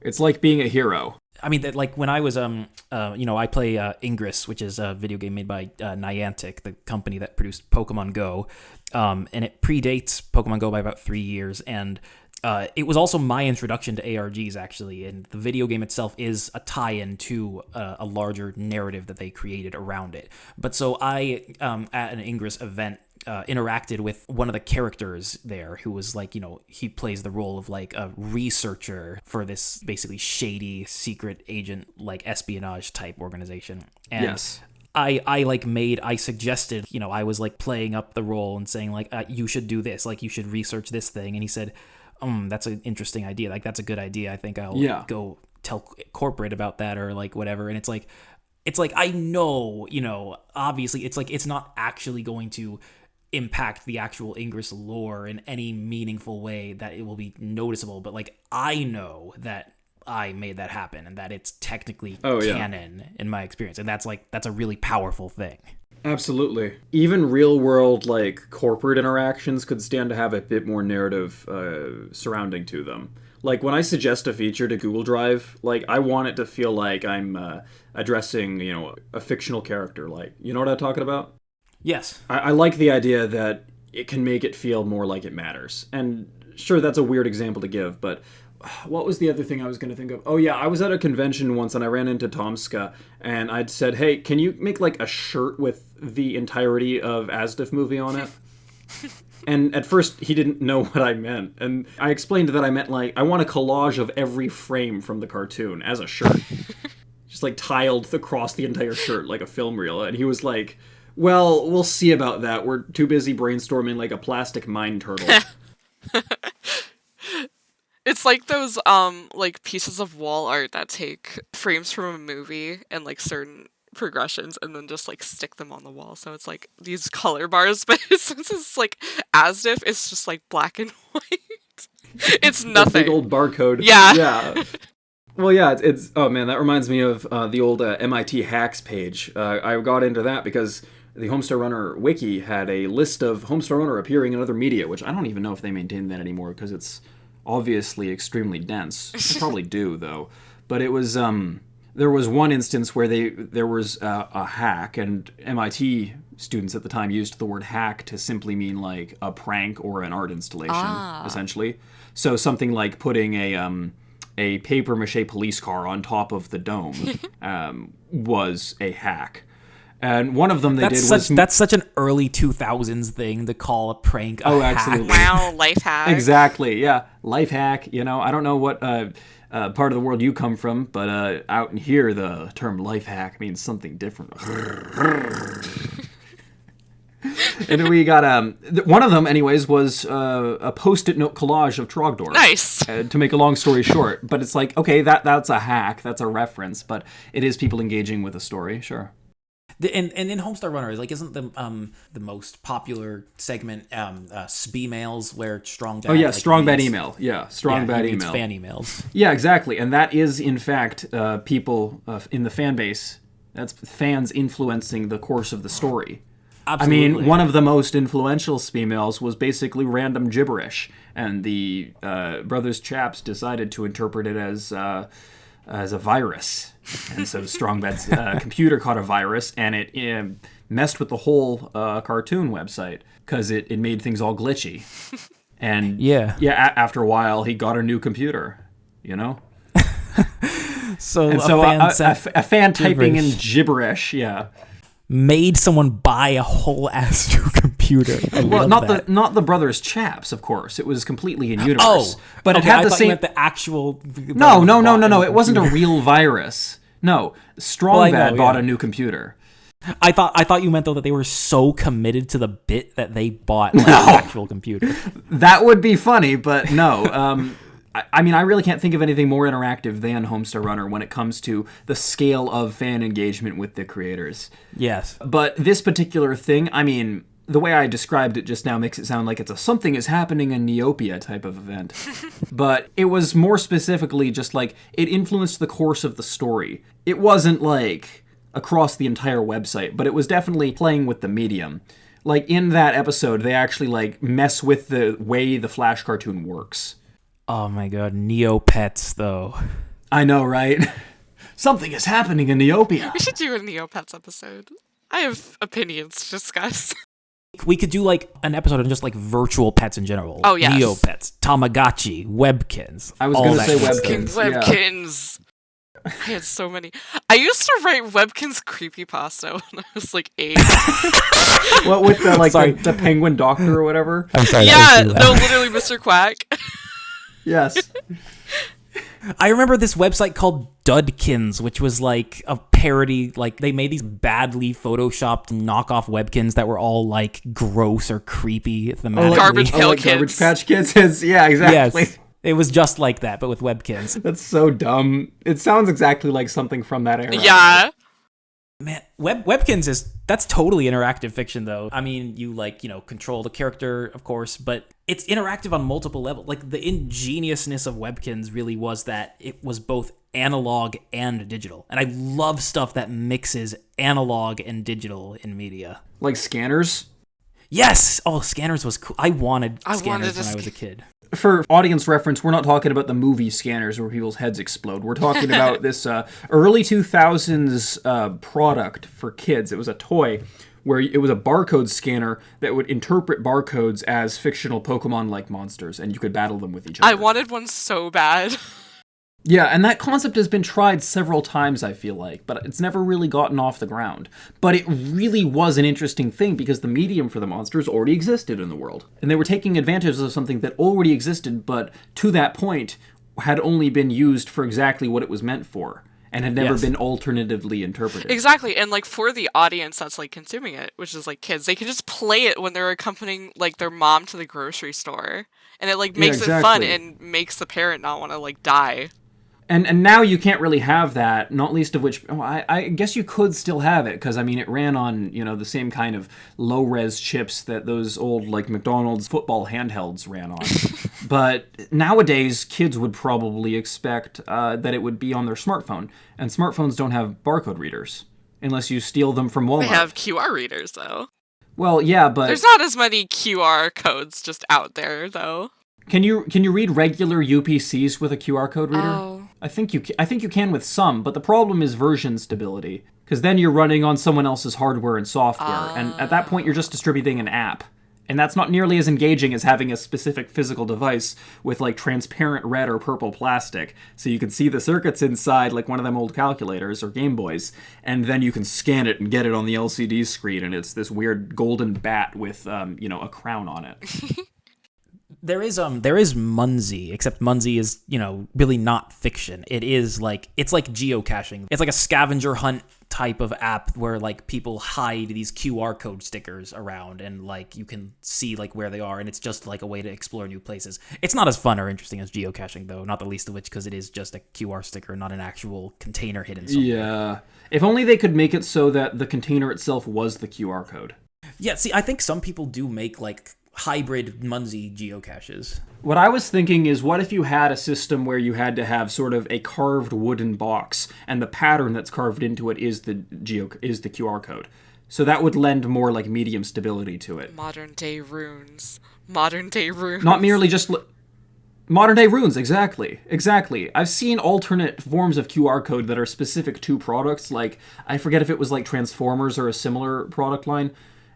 It's like being a hero. I mean, that like when I was, I play Ingress, which is a video game made by Niantic, the company that produced Pokemon Go, and it predates Pokemon Go by about 3 years, and it was also my introduction to ARGs, actually, and the video game itself is a tie-in to a larger narrative that they created around it. But so I, at an Ingress event, interacted with one of the characters there who was like, he plays the role of like a researcher for this basically shady secret agent, like espionage type organization. And Yes. I suggested, I was like playing up the role and saying like, you should do this, like you should research this thing. And he said, that's an interesting idea. Like, that's a good idea. I think I'll go tell corporate about that or like whatever. And it's like, I know, obviously it's like, it's not actually going to impact the actual Ingress lore in any meaningful way that it will be noticeable. But like, I know that I made that happen and that it's technically canon in my experience. And that's a really powerful thing. Absolutely. Even real world, like, corporate interactions could stand to have a bit more narrative surrounding to them. Like, when I suggest a feature to Google Drive, like, I want it to feel like I'm addressing, a fictional character. Like, you know what I'm talking about? Yes. I like the idea that it can make it feel more like it matters. And sure, that's a weird example to give, but what was the other thing I was going to think of? Oh yeah, I was at a convention once and I ran into Tomska and I'd said, hey, can you make like a shirt with the entirety of Asdif movie on it? And at first he didn't know what I meant. And I explained that I meant like, I want a collage of every frame from the cartoon as a shirt. Just like tiled across the entire shirt like a film reel. And he was like, well, we'll see about that. We're too busy brainstorming like a plastic mine turtle. It's like those like pieces of wall art that take frames from a movie and like certain progressions and then just like stick them on the wall. So it's like these color bars, but since it's like Asdif, it's just like black and white. It's nothing. Big old barcode. Yeah. Yeah. Well, yeah, it's oh man, that reminds me of the old MIT hacks page. I got into that because the Homestar Runner wiki had a list of Homestar Runner appearing in other media, which I don't even know if they maintain that anymore because it's obviously extremely dense. They probably do, though. But it was, there was one instance where there was a hack, and MIT students at the time used the word hack to simply mean like a prank or an art installation, essentially. So something like putting a paper mache police car on top of the dome was a hack. And one of them that's such an early 2000s thing to call a prank a hack. Absolutely. Wow, life hack. Exactly, yeah. Life hack, I don't know what part of the world you come from, but out in here the term life hack means something different. And we got one of them, anyways, was a post-it note collage of Trogdor. Nice. To make a long story short, but it's like, okay, that's a hack, that's a reference, but it is people engaging with a story, sure. And in Homestar Runner, like, isn't the most popular segment SB mails where Strong Bad? Oh yeah, like, Strong Bad email. Yeah, Strong Bad email. Fan emails. Yeah, exactly, and that is in fact people in the fan base. That's fans influencing the course of the story. Absolutely. I mean, one of the most influential SB-mails was basically random gibberish, and the Brothers Chaps decided to interpret it as a virus. And so Strongbad's computer caught a virus, and it messed with the whole cartoon website, because it made things all glitchy. And after a while, he got a new computer, So a fan typing in gibberish, made someone buy a whole ass new computer. Well, not the Brothers Chaps, of course. It was completely in universe. But okay, it had I the thought same. you meant the actual. No. It wasn't a real virus. No, Strongbad bought a new computer. I thought you meant though that they were so committed to the bit that they bought an actual computer. That would be funny, but no. I mean, I really can't think of anything more interactive than Homestar Runner when it comes to the scale of fan engagement with the creators. Yes. But this particular thing, I mean, the way I described it just now makes it sound like it's a something is happening in Neopia type of event. But it was more specifically just like, it influenced the course of the story. It wasn't like across the entire website, but it was definitely playing with the medium. Like, in that episode, they actually, like, mess with the way the Flash cartoon works. Oh my god, Neopets, though. I know, right? Something is happening in Neopia. We should do a Neopets episode. I have opinions to discuss. We could do, like, an episode on just, like, virtual pets in general. Oh, yes. Neopets, Tamagotchi, Webkins. I was going to say Webkins. Webkins. Yeah. I had so many. I used to write Webkins creepypasta when I was, like, 8. What, with the penguin doctor or whatever? I'm sorry. Yeah, no, literally Mr. Quack. Yes. I remember this website called Dudkins, which was like a parody. Like, they made these badly photoshopped knockoff Webkins that were all like gross or creepy thematically. Garbage Pail Kids. Garbage Patch Kids. Yeah, exactly. Yes. It was just like that, but with Webkins. That's so dumb. It sounds exactly like something from that era. Yeah. Man, Webkins that's totally interactive fiction, though. I mean, you control the character, of course, but it's interactive on multiple levels. Like, the ingeniousness of Webkins really was that it was both analog and digital. And I love stuff that mixes analog and digital in media. Like Scanners? Yes! Oh, Scanners was cool. I wanted Scanners when I was a kid. For audience reference, we're not talking about the movie Scanners where people's heads explode. We're talking about this early 2000s product for kids. It was a toy where it was a barcode scanner that would interpret barcodes as fictional Pokemon-like monsters, and you could battle them with each other. I wanted one so bad. Yeah, and that concept has been tried several times, I feel like, but it's never really gotten off the ground. But it really was an interesting thing because the medium for the monsters already existed in the world. And they were taking advantage of something that already existed, but to that point had only been used for exactly what it was meant for, and had never been alternatively interpreted. Exactly, and like for the audience that's like consuming it, which is like kids, they can just play it when they're accompanying like their mom to the grocery store. And it like makes it fun and makes the parent not want to like die. And now you can't really have that, not least of which, I guess you could still have it, because, I mean, it ran on, the same kind of low-res chips that those old, like, McDonald's football handhelds ran on. But nowadays, kids would probably expect that it would be on their smartphone, and smartphones don't have barcode readers. unless you steal them from Walmart. They have QR readers, though. Well, yeah, but There's not as many QR codes just out there, though. can you read regular UPCs with a QR code reader? Oh. I think you can with some, but the problem is version stability, because then you're running on someone else's hardware and software, and at that point you're just distributing an app. And that's not nearly as engaging as having a specific physical device with, like, transparent red or purple plastic, so you can see the circuits inside, like one of them old calculators or Game Boys, and then you can scan it and get it on the LCD screen, and it's this weird golden bat with, a crown on it. There is Munzie, except Munzie is, really not fiction. It's like geocaching. It's like a scavenger hunt type of app where, like, people hide these QR code stickers around, and, like, you can see, like, where they are, and it's just like a way to explore new places. It's not as fun or interesting as geocaching, though, not the least of which because it is just a QR sticker, not an actual container hidden somewhere. Yeah. If only they could make it so that the container itself was the QR code. Yeah, see, I think some people do make, like, hybrid Munzie geocaches. What I was thinking is, what if you had a system where you had to have sort of a carved wooden box, and the pattern that's carved into it is the QR code. So that would lend more, like, medium stability to it. Modern day runes. Not merely just modern day runes, exactly. I've seen alternate forms of QR code that are specific to products, like, I forget if it was like Transformers or a similar product line,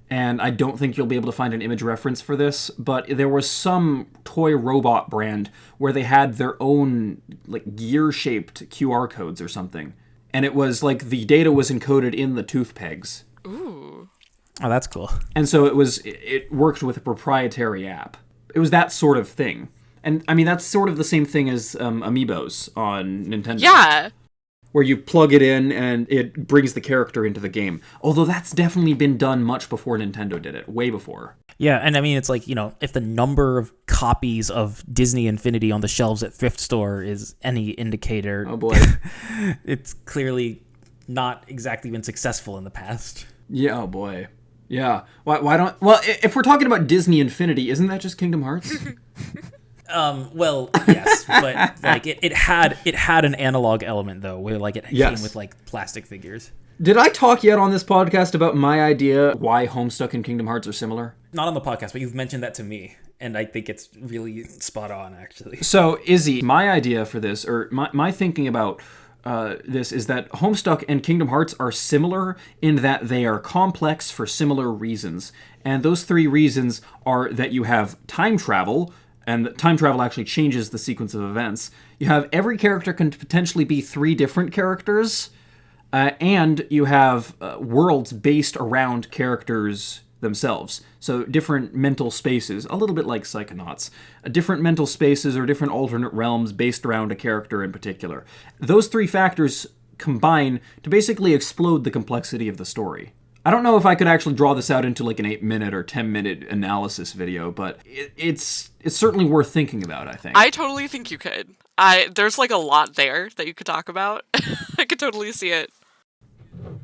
and I don't think you'll be able to find an image reference for this, but there was some toy robot brand where they had their own, like, gear-shaped QR codes or something. And it was like the data was encoded in the tooth pegs. Ooh. Oh, that's cool. And so it worked with a proprietary app. It was that sort of thing. And, I mean, that's sort of the same thing as Amiibos on Nintendo. Yeah. Where you plug it in and it brings the character into the game. Although that's definitely been done much before Nintendo did it, way before. Yeah, and I mean, it's like, if the number of copies of Disney Infinity on the shelves at Thrift Store is any indicator, Oh boy. it's clearly not exactly been successful in the past. Yeah, oh boy. Yeah. Why don't... Well, if we're talking about Disney Infinity, isn't that just Kingdom Hearts? Well, yes, but like it had an analog element though, where like it came with like plastic figures. Did I talk yet on this podcast about my idea why Homestuck and Kingdom Hearts are similar? Not on the podcast, but you've mentioned that to me, and I think it's really spot on, actually. So, Izzy, my idea for this, or my thinking about this, is that Homestuck and Kingdom Hearts are similar in that they are complex for similar reasons. And those three reasons are that you have time travel, and time travel actually changes the sequence of events. You have every character can potentially be three different characters, and you have worlds based around characters themselves. So different mental spaces, a little bit like Psychonauts. Different mental spaces or different alternate realms based around a character in particular. Those three factors combine to basically explode the complexity of the story. I don't know if I could actually draw this out into like an 8-minute or 10-minute analysis video, but it's certainly worth thinking about, I think. I totally think you could. There's like a lot there that you could talk about. I could totally see it.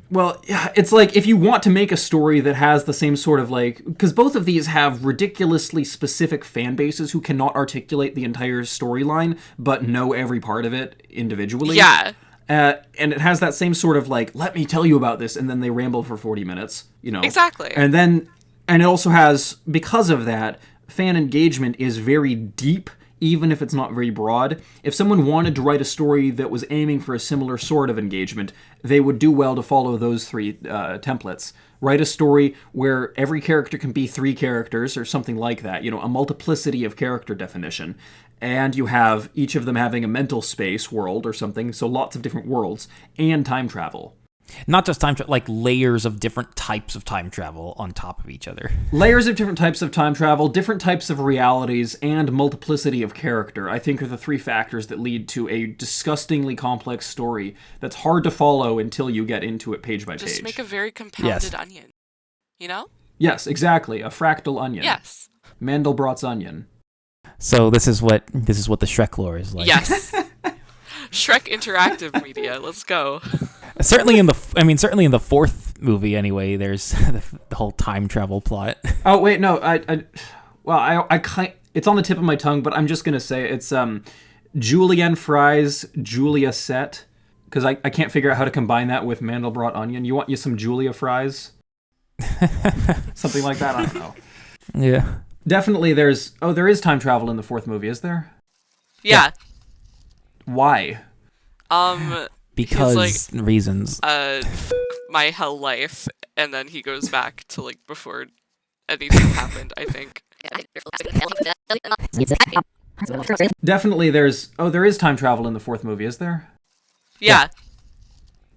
Well, yeah, it's like if you want to make a story that has the same sort of like... Because both of these have ridiculously specific fan bases who cannot articulate the entire storyline, but know every part of it individually. Yeah. And it has that same sort of like, let me tell you about this, and then they ramble for 40 minutes, you know. Exactly. And it also has, because of that, fan engagement is very deep, even if it's not very broad. If someone wanted to write a story that was aiming for a similar sort of engagement, they would do well to follow those three templates. Write a story where every character can be three characters, or something like that, you know, a multiplicity of character definition. And you have each of them having a mental space world or something, so lots of different worlds, and time travel. Not just time travel, like layers of different types of time travel on top of each other. Layers of different types of time travel, different types of realities, and multiplicity of character, I think, are the three factors that lead to a disgustingly complex story that's hard to follow until you get into it page by page. Just make a very compounded onion. You know? Yes, exactly. A fractal onion. Yes. Mandelbrot's onion. So this is what the Shrek lore is like. Yes. Shrek interactive media. Let's go. Certainly in the fourth movie anyway, there's the whole time travel plot. Oh wait, no, it's on the tip of my tongue, but I'm just gonna say it's Julienne Fry's Julia Set Because I can't figure out how to combine that with Mandelbrot onion. You want you some Julia fries? Something like that? I don't know. Yeah. Definitely there is time travel in the fourth movie, is there? Yeah. Why? Because like, reasons. My hell life, and then he goes back to like before anything happened, I think. Definitely there is time travel in the fourth movie, is there? Yeah.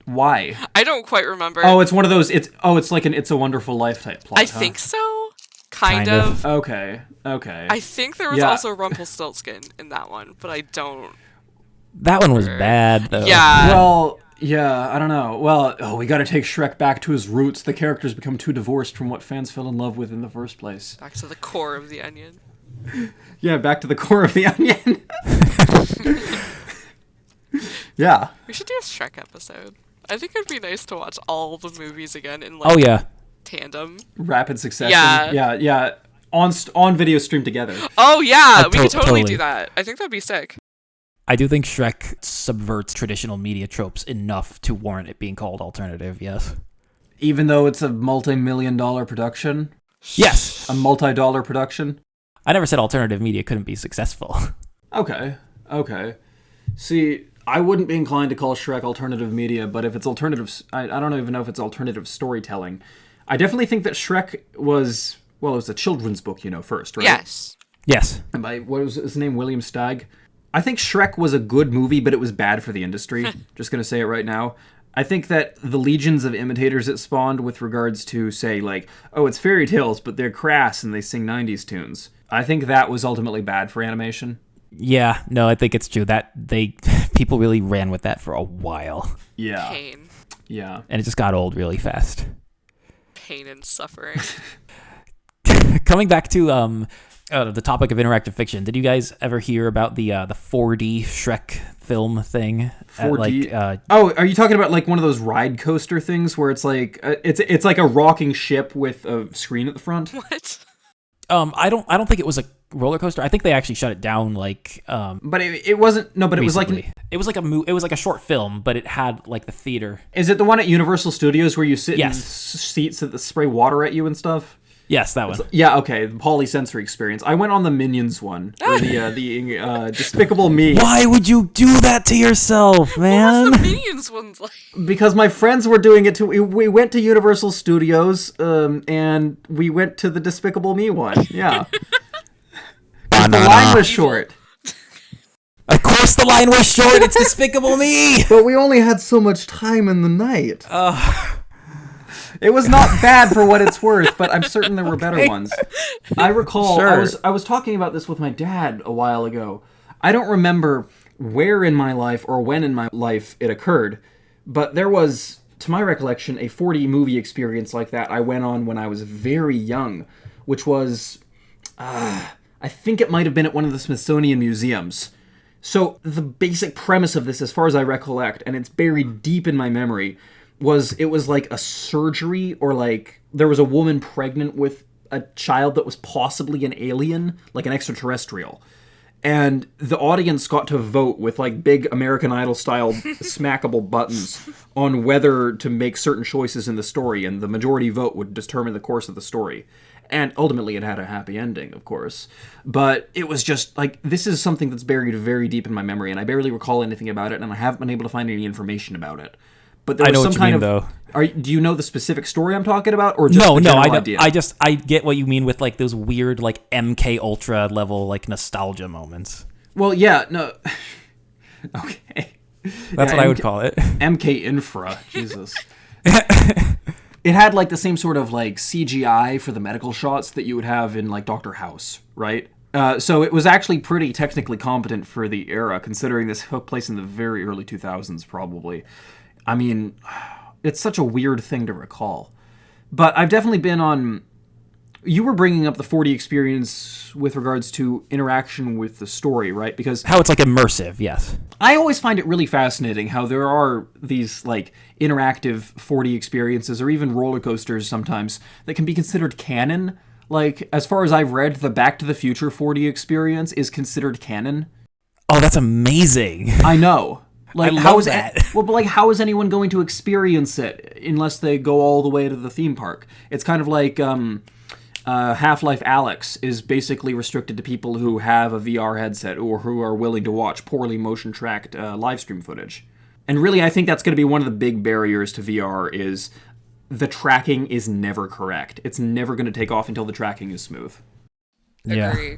Why? I don't quite remember. Oh, it's one of those. It's like an It's a Wonderful Life type plot. I think so. Kind of. Okay. I think there was also Rumpelstiltskin in that one, but I don't. That one was bad, though. Yeah. Well, yeah, I don't know. Well, we got to take Shrek back to his roots. The characters become too divorced from what fans fell in love with in the first place. Back to the core of the onion. Yeah, back to the core of the onion. Yeah. We should do a Shrek episode. I think it'd be nice to watch all the movies again in like tandem. Rapid succession. Yeah. Yeah. On video stream together. Oh yeah, we could totally do that. I think that'd be sick. I do think Shrek subverts traditional media tropes enough to warrant it being called alternative, yes. Even though it's a multi-million-dollar production? Yes. A multi-dollar production? I never said alternative media couldn't be successful. Okay. See, I wouldn't be inclined to call Shrek alternative media, but if it's alternative... I don't even know if it's alternative storytelling. I definitely think that Shrek was... Well, it was a children's book, first, right? Yes. Yes. And by, what was his name? William Stagg? I think Shrek was a good movie, but it was bad for the industry. Just going to say it right now. I think that the legions of imitators it spawned with regards to, say, like, oh, it's fairy tales, but they're crass and they sing 90s tunes. I think that was ultimately bad for animation. Yeah, no, I think it's true. That people really ran with that for a while. Yeah. Pain. Yeah. And it just got old really fast. Pain and suffering. Coming back to the topic of interactive fiction, did you guys ever hear about the 4D Shrek film thing? 4D. Are you talking about like one of those ride coaster things where it's like it's like a rocking ship with a screen at the front? What? I don't think it was a roller coaster. I think they actually shut it down. But it wasn't. No, but recently. it was like it was like a short film, but it had like the theater. Is it the one at Universal Studios where you sit in Yes. seats that spray water at you and stuff? Yes, that one. Yeah, okay, the polysensory experience. I went on the Minions one, or the Despicable Me. Why would you do that to yourself, man? What's the Minions ones like? Because my friends were doing it too. We went to Universal Studios, and we went to the Despicable Me one. Yeah. The line was short. Of course the line was short. It's Despicable Me. But we only had so much time in the night. It was not bad for what it's worth, but I'm certain there were better ones. I recall, I was talking about this with my dad a while ago. I don't remember where in my life or when in my life it occurred, but there was, to my recollection, a 4D movie experience like that I went on when I was very young, which was, I think it might have been at one of the Smithsonian museums. So the basic premise of this, as far as I recollect, and it's buried deep in my memory, it was like a surgery, or like there was a woman pregnant with a child that was possibly an alien, like an extraterrestrial. And the audience got to vote with like big American Idol style smackable buttons on whether to make certain choices in the story, and the majority vote would determine the course of the story. And ultimately it had a happy ending, of course. But it was just like, this is something that's buried very deep in my memory, and I barely recall anything about it, and I haven't been able to find any information about it. But there was some kind of. Though. Do you know the specific story I'm talking about, or just the general idea? I get what you mean with like those weird like MK Ultra level like nostalgia moments. Well, yeah, no. Okay. That's what I would call it. MK Infra, Jesus. It had like the same sort of like CGI for the medical shots that you would have in like Dr. House, right? So it was actually pretty technically competent for the era, considering this took place in the very early 2000s, probably. I mean, it's such a weird thing to recall. But I've definitely been on... You were bringing up the 4D experience with regards to interaction with the story, right? Because... How it's like immersive, yes. I always find it really fascinating how there are these like interactive 4D experiences, or even roller coasters sometimes, that can be considered canon. Like, as far as I've read, the Back to the Future 4D experience is considered canon. Oh, that's amazing. I know. Like, I how love is that. Well, but like, how is anyone going to experience it unless they go all the way to the theme park? It's kind of like Half-Life Alyx is basically restricted to people who have a VR headset or who are willing to watch poorly motion-tracked live stream footage. And really, I think that's going to be one of the big barriers to VR is the tracking is never correct. It's never going to take off until the tracking is smooth. Yeah. Agree.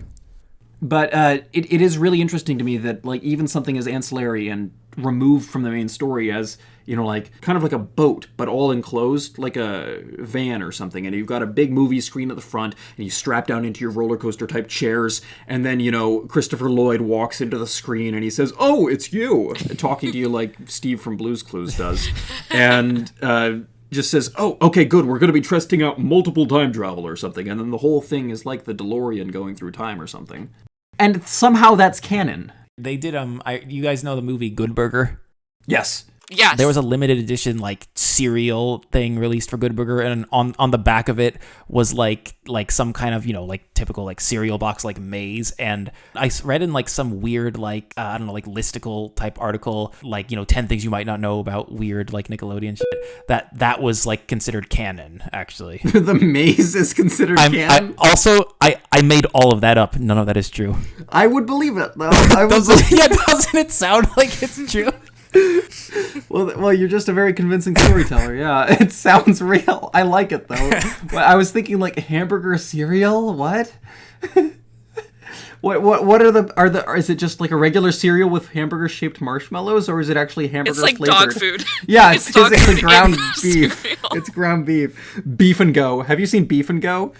But it is really interesting to me that like even something as ancillary and removed from the main story as, you know, like kind of like a boat, but all enclosed like a van or something. And you've got a big movie screen at the front and you strap down into your roller coaster type chairs. And then, you know, Christopher Lloyd walks into the screen and he says, "Oh, it's you," talking to you like Steve from Blue's Clues does. And, just says, "Oh, okay, good, we're going to be testing out multiple time travel or something." And then the whole thing is like the DeLorean going through time or something. And somehow that's canon. They did you guys know the movie Good Burger? Yes. Yes. There was a limited edition like cereal thing released for Good Burger, and on the back of it was like some kind of, you know, like typical like cereal box like maze. And I read in like some weird like I don't know, like listicle type article, like, you know, 10 things you might not know about weird like Nickelodeon shit, that was like considered canon actually. The maze is considered canon. I made all of that up. None of that is true. I would believe it though. Doesn't it sound like it's true? Well, you're just a very convincing storyteller. Yeah, it sounds real. I like it though. I was thinking like hamburger cereal. What? What is it just like a regular cereal with hamburger shaped marshmallows, or is it actually hamburger It's like flavored? dog food. Yeah, It's dog food ground in beef. cereal. It's ground beef. Beef and Go. Have you seen Beef and Go?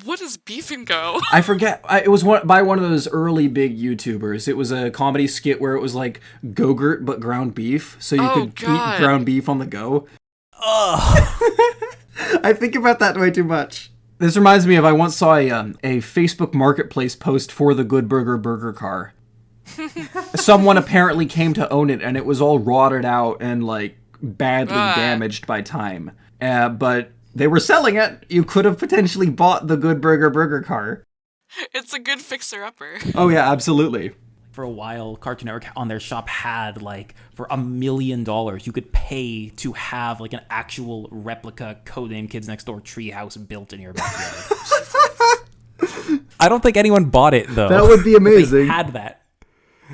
What is beef and go? I forget. It was by one of those early big YouTubers. It was a comedy skit where it was like Go-Gurt but ground beef, so you could eat ground beef on the go. Ugh. I think about that way too much. This reminds me of I once saw a Facebook Marketplace post for the Good Burger burger car. Someone apparently came to own it, and it was all rotted out and like badly damaged by time. But they were selling it. You could have potentially bought the Good Burger burger car. It's a good fixer-upper. Oh yeah, absolutely. For a while, Cartoon Network on their shop had like for $1 million you could pay to have like an actual replica Codename Kids Next Door treehouse built in your backyard. I don't think anyone bought it though. That would be amazing. They had that.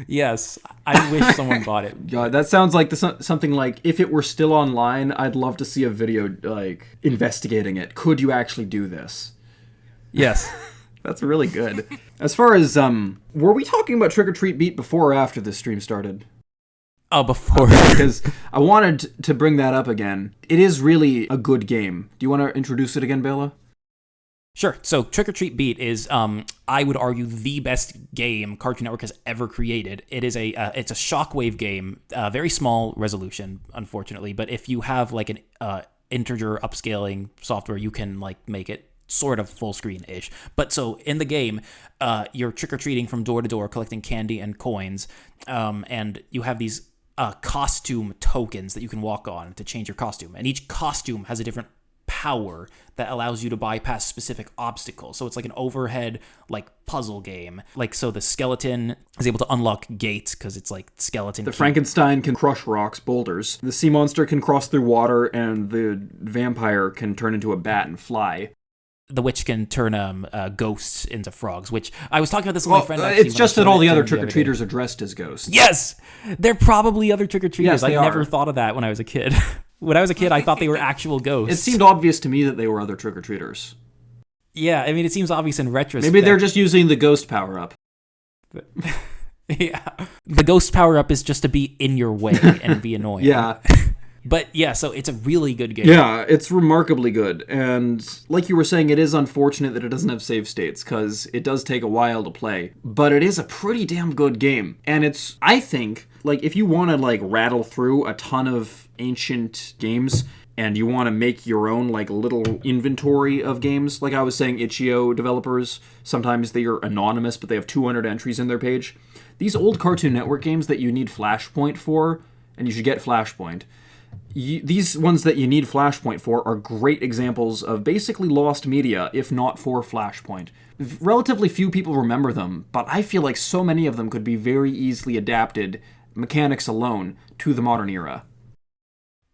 Yes, I wish someone bought it. God, that sounds like something like if it were still online, I'd love to see a video like investigating it. Could you actually do this? Yes. That's really good. As far as were we talking about Trick or Treat Beat before or after this stream started? Oh, before. Because I wanted to bring that up again. It is really a good game. Do you want to introduce it again, Bela? Sure. So Trick or Treat Beat is, I would argue, the best game Cartoon Network has ever created. It is it's a shockwave game, very small resolution, unfortunately. But if you have like an integer upscaling software, you can like make it sort of full screen-ish. But so in the game, you're trick-or-treating from door to door, collecting candy and coins, and you have these costume tokens that you can walk on to change your costume. And each costume has a different power that allows you to bypass specific obstacles. So it's like an overhead like puzzle game. Like, so the skeleton is able to unlock gates because it's like skeleton. The Frankenstein can crush rocks, boulders. The sea monster can cross through water, and the vampire can turn into a bat and fly. The witch can turn ghosts into frogs, which I was talking about this with my friend. It's just that all the other trick-or-treaters are dressed as ghosts. Yes! They're probably other trick-or-treaters. Yes, I never thought of that when I was a kid. When I was a kid, I thought they were actual ghosts. It seemed obvious to me that they were other trick-or-treaters. Yeah, I mean, it seems obvious in retrospect. Maybe they're just using the ghost power-up. Yeah. The ghost power-up is just to be in your way and be annoying. Yeah. But yeah, so it's a really good game. Yeah, it's remarkably good. And like you were saying, it is unfortunate that it doesn't have save states, because it does take a while to play. But it is a pretty damn good game. And it's, I think, like, if you want to, like, rattle through a ton of ancient games, and you want to make your own, like, little inventory of games, like I was saying, Itch.io developers, sometimes they are anonymous, but they have 200 entries in their page. These old Cartoon Network games that you need Flashpoint for, and you should get Flashpoint, these ones that you need Flashpoint for are great examples of basically lost media, if not for Flashpoint. Relatively few people remember them, but I feel like so many of them could be very easily adapted mechanics alone to the modern era.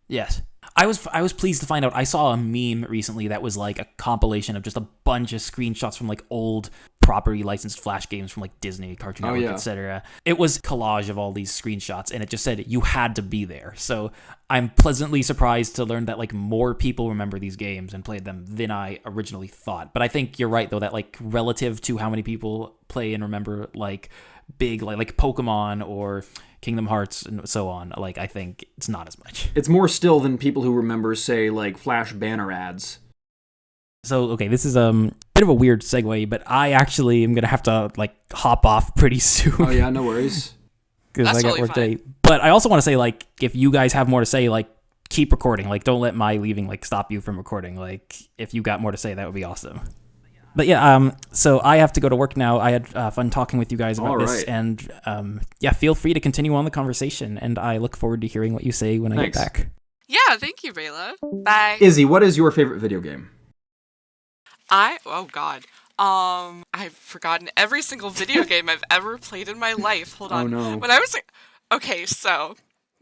Yes. I was pleased to find out. I saw a meme recently that was like a compilation of just a bunch of screenshots from like old property licensed Flash games from like Disney, Cartoon Network, etc. It was a collage of all these screenshots, and it just said you had to be there. So I'm pleasantly surprised to learn that like more people remember these games and played them than I originally thought. But I think you're right though that like relative to how many people play and remember like big like Pokemon or Kingdom Hearts and so on, like I think it's not as much. It's more still than people who remember, say, like Flash banner ads. So, okay, this is a bit of a weird segue, but I actually am going to have to like hop off pretty soon. Oh yeah, no worries. Because I got work today. But I also want to say, like, if you guys have more to say, like, keep recording. Like, don't let my leaving like stop you from recording. Like, if you got more to say, that would be awesome. But yeah, so I have to go to work now. I had fun talking with you guys about this, and yeah, feel free to continue on the conversation, and I look forward to hearing what you say when I get back. Yeah, thank you, Bayla. Bye. Izzy, what is your favorite video game? Oh god. I've forgotten every single video game I've ever played in my life. Hold on. Oh no. When I was okay, so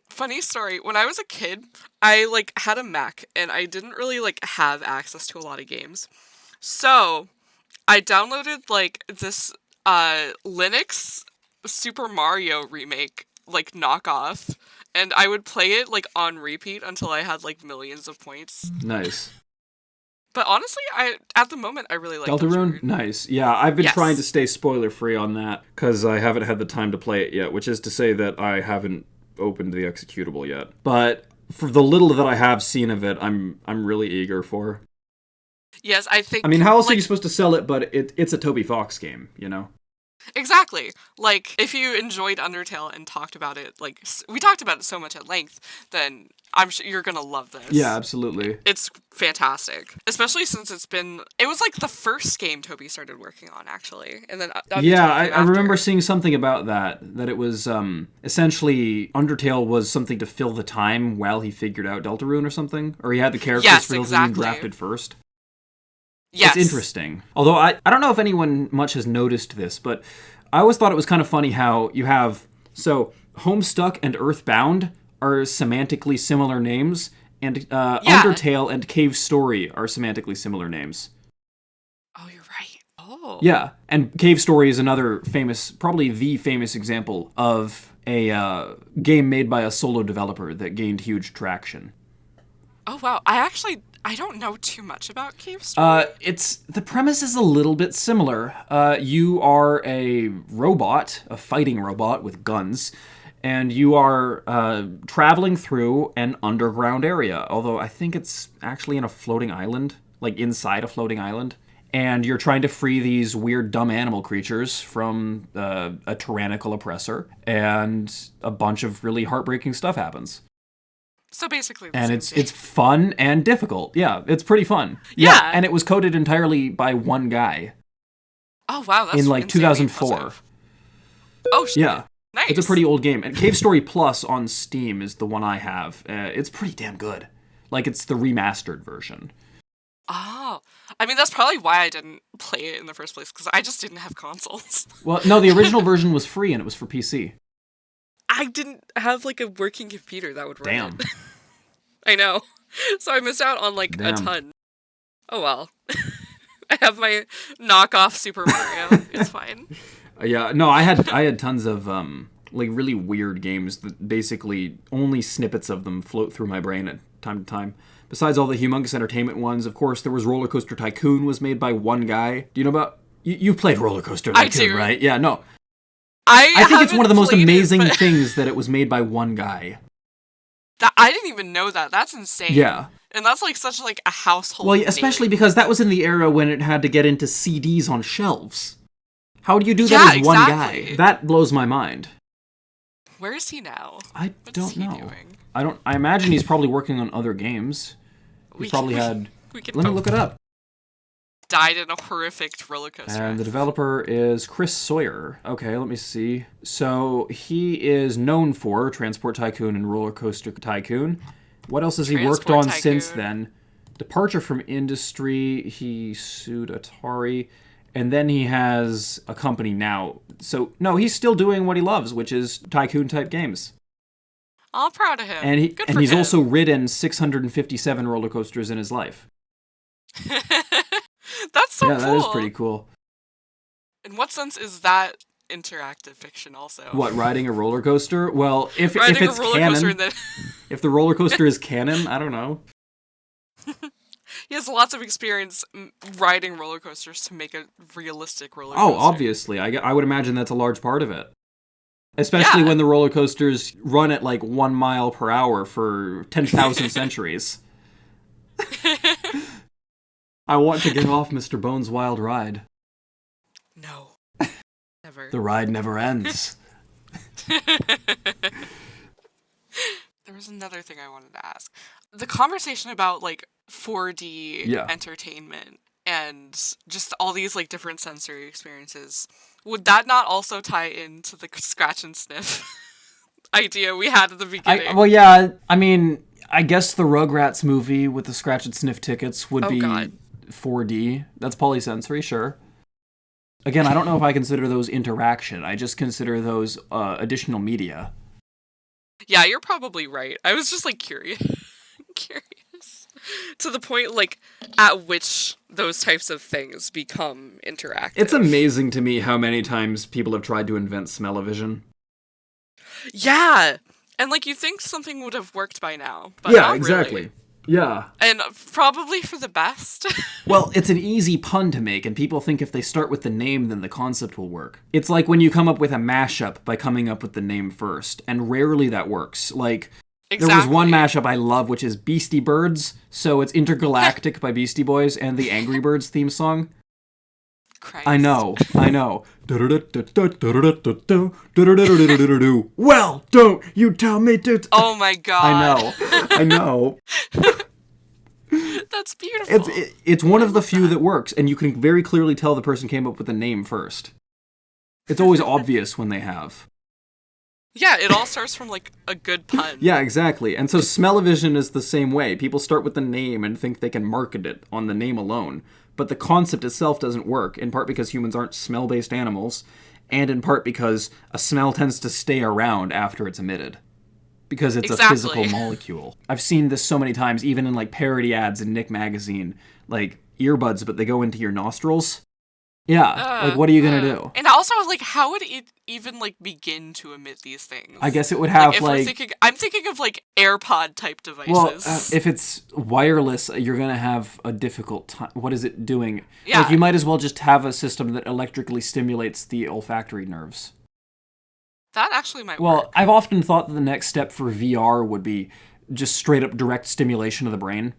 funny story. When I was a kid, I like had a Mac and I didn't really like have access to a lot of games. So, I downloaded like this Linux Super Mario remake like knockoff, and I would play it like on repeat until I had like millions of points. Nice. But honestly, at the moment I really like Deltarune. Nice. Yeah, I've been trying to stay spoiler free on that because I haven't had the time to play it yet, which is to say that I haven't opened the executable yet. But for the little that I have seen of it, I'm really eager for. Yes, I think. I mean, how else are you supposed to sell it? But it's a Toby Fox game, you know. Exactly. Like, if you enjoyed Undertale and talked about it, like, we talked about it so much at length, then I'm sure you're gonna love this. Yeah, absolutely. It's fantastic. Especially since it was like the first game Toby started working on, actually. And then I remember seeing something about that it was, essentially, Undertale was something to fill the time while he figured out Deltarune or something. Or he had the characters for Deltarune drafted first. Yes. It's interesting. Although I don't know if anyone much has noticed this, but I always thought it was kind of funny how you have... So, Homestuck and Earthbound are semantically similar names, and Undertale and Cave Story are semantically similar names. Oh, you're right. Oh. Yeah, and Cave Story is another famous, probably the famous example of a game made by a solo developer that gained huge traction. Oh, wow. I don't know too much about Cave Story. The premise is a little bit similar. You are a robot, a fighting robot with guns, and you are traveling through an underground area. Although I think it's actually in a floating island, like inside a floating island. And you're trying to free these weird, dumb animal creatures from a tyrannical oppressor, and a bunch of really heartbreaking stuff happens. So basically it's fun and difficult. Yeah, it's pretty fun. Yeah, and it was coded entirely by one guy. Oh, wow. That's in like 2004. Impressive. Oh, shit. Yeah. Nice. It's a pretty old game. And Cave Story Plus on Steam is the one I have. It's pretty damn good. Like, it's the remastered version. Oh. I mean, that's probably why I didn't play it in the first place, because I just didn't have consoles. Well, no, the original version was free, and it was for PC. I didn't have, like, a working computer that would run Damn. it. I know. So I missed out on, like, a ton. Oh, well. I have my knockoff Super Mario. It's fine. Yeah, no, I had tons of, like, really weird games that basically only snippets of them float through my brain at time to time. Besides all the Humongous Entertainment ones, of course, there was Roller Coaster Tycoon was made by one guy. Do you know about... You've played Roller Coaster Tycoon, right? Yeah, no. I think it's one of the most amazing things that it was made by one guy. I didn't even know that. That's insane. Yeah. And that's like such like a household Well, especially because that was in the era when it had to get into CDs on shelves. How do you do that as one guy? That blows my mind. Where is he now? I don't know. I imagine he's probably working on other games. Let me look it up. Died in a horrific roller coaster. And the developer is Chris Sawyer. Okay, let me see. So he is known for Transport Tycoon and Roller Coaster Tycoon. What else has he worked on since then? Departure from industry. He sued Atari. And then he has a company now. So, no, he's still doing what he loves, which is tycoon-type games. I'm proud of him. And Good for he's him. also ridden 657 roller coasters in his life. That's so cool. Yeah, that is pretty cool. In what sense is that interactive fiction also? What, riding a roller coaster? Well, if Riding it's a roller coaster canon, and then if the roller coaster is canon, I don't know. he has lots of experience riding roller coasters to make a realistic roller coaster. Oh, obviously. I would imagine that's a large part of it. Especially Yeah. when the roller coasters run at like 1 mile per hour for 10,000 centuries. I want to get off Mr. Bones' wild ride. No. Never. The ride never ends. There was another thing I wanted to ask. The conversation about like 4D Yeah. entertainment and just all these like different sensory experiences, would that not also tie into the scratch and sniff idea we had at the beginning? I mean, I guess the Rugrats movie with the scratch and sniff tickets would be God. 4D. That's polysensory, sure. Again, I don't know if I consider those interaction. I just consider those additional media. Yeah, you're probably right. I was just like curious. Curious. To the point like at which those types of things become interactive. It's amazing to me how many times people have tried to invent smell-o-vision. Yeah. And like you think something would have worked by now, but Yeah, not exactly. really. Yeah. And probably for the best. Well, it's an easy pun to make, and people think if they start with the name, then the concept will work. It's like when you come up with a mashup by coming up with the name first, and rarely that works. Like, Exactly. there was one mashup I love, which is Beastie Birds, so it's Intergalactic by Beastie Boys and the Angry Birds theme song. Christ. I know. Well, don't you tell me to... Oh my god. I know. That's beautiful. It's one of the few that works, and you can very clearly tell the person came up with the name first. It's always obvious when they have. Yeah, it all starts from like a good pun. Yeah, exactly. And so smell-o-vision is the same way. People start with the name and think they can market it on the name alone. But the concept itself doesn't work, in part because humans aren't smell-based animals, and in part because a smell tends to stay around after it's emitted. Because it's a physical molecule. I've seen this so many times, even in like parody ads in Nick Magazine, like earbuds, but they go into your nostrils. Yeah, like what are you gonna do? And also, like, how would it even like begin to emit these things? I guess it would have I'm thinking of like AirPod type devices. Well, if it's wireless, you're gonna have a difficult time. What is it doing? Yeah. Like, you might as well just have a system that electrically stimulates the olfactory nerves. That actually might Well, work. I've often thought that the next step for VR would be just straight up direct stimulation of the brain.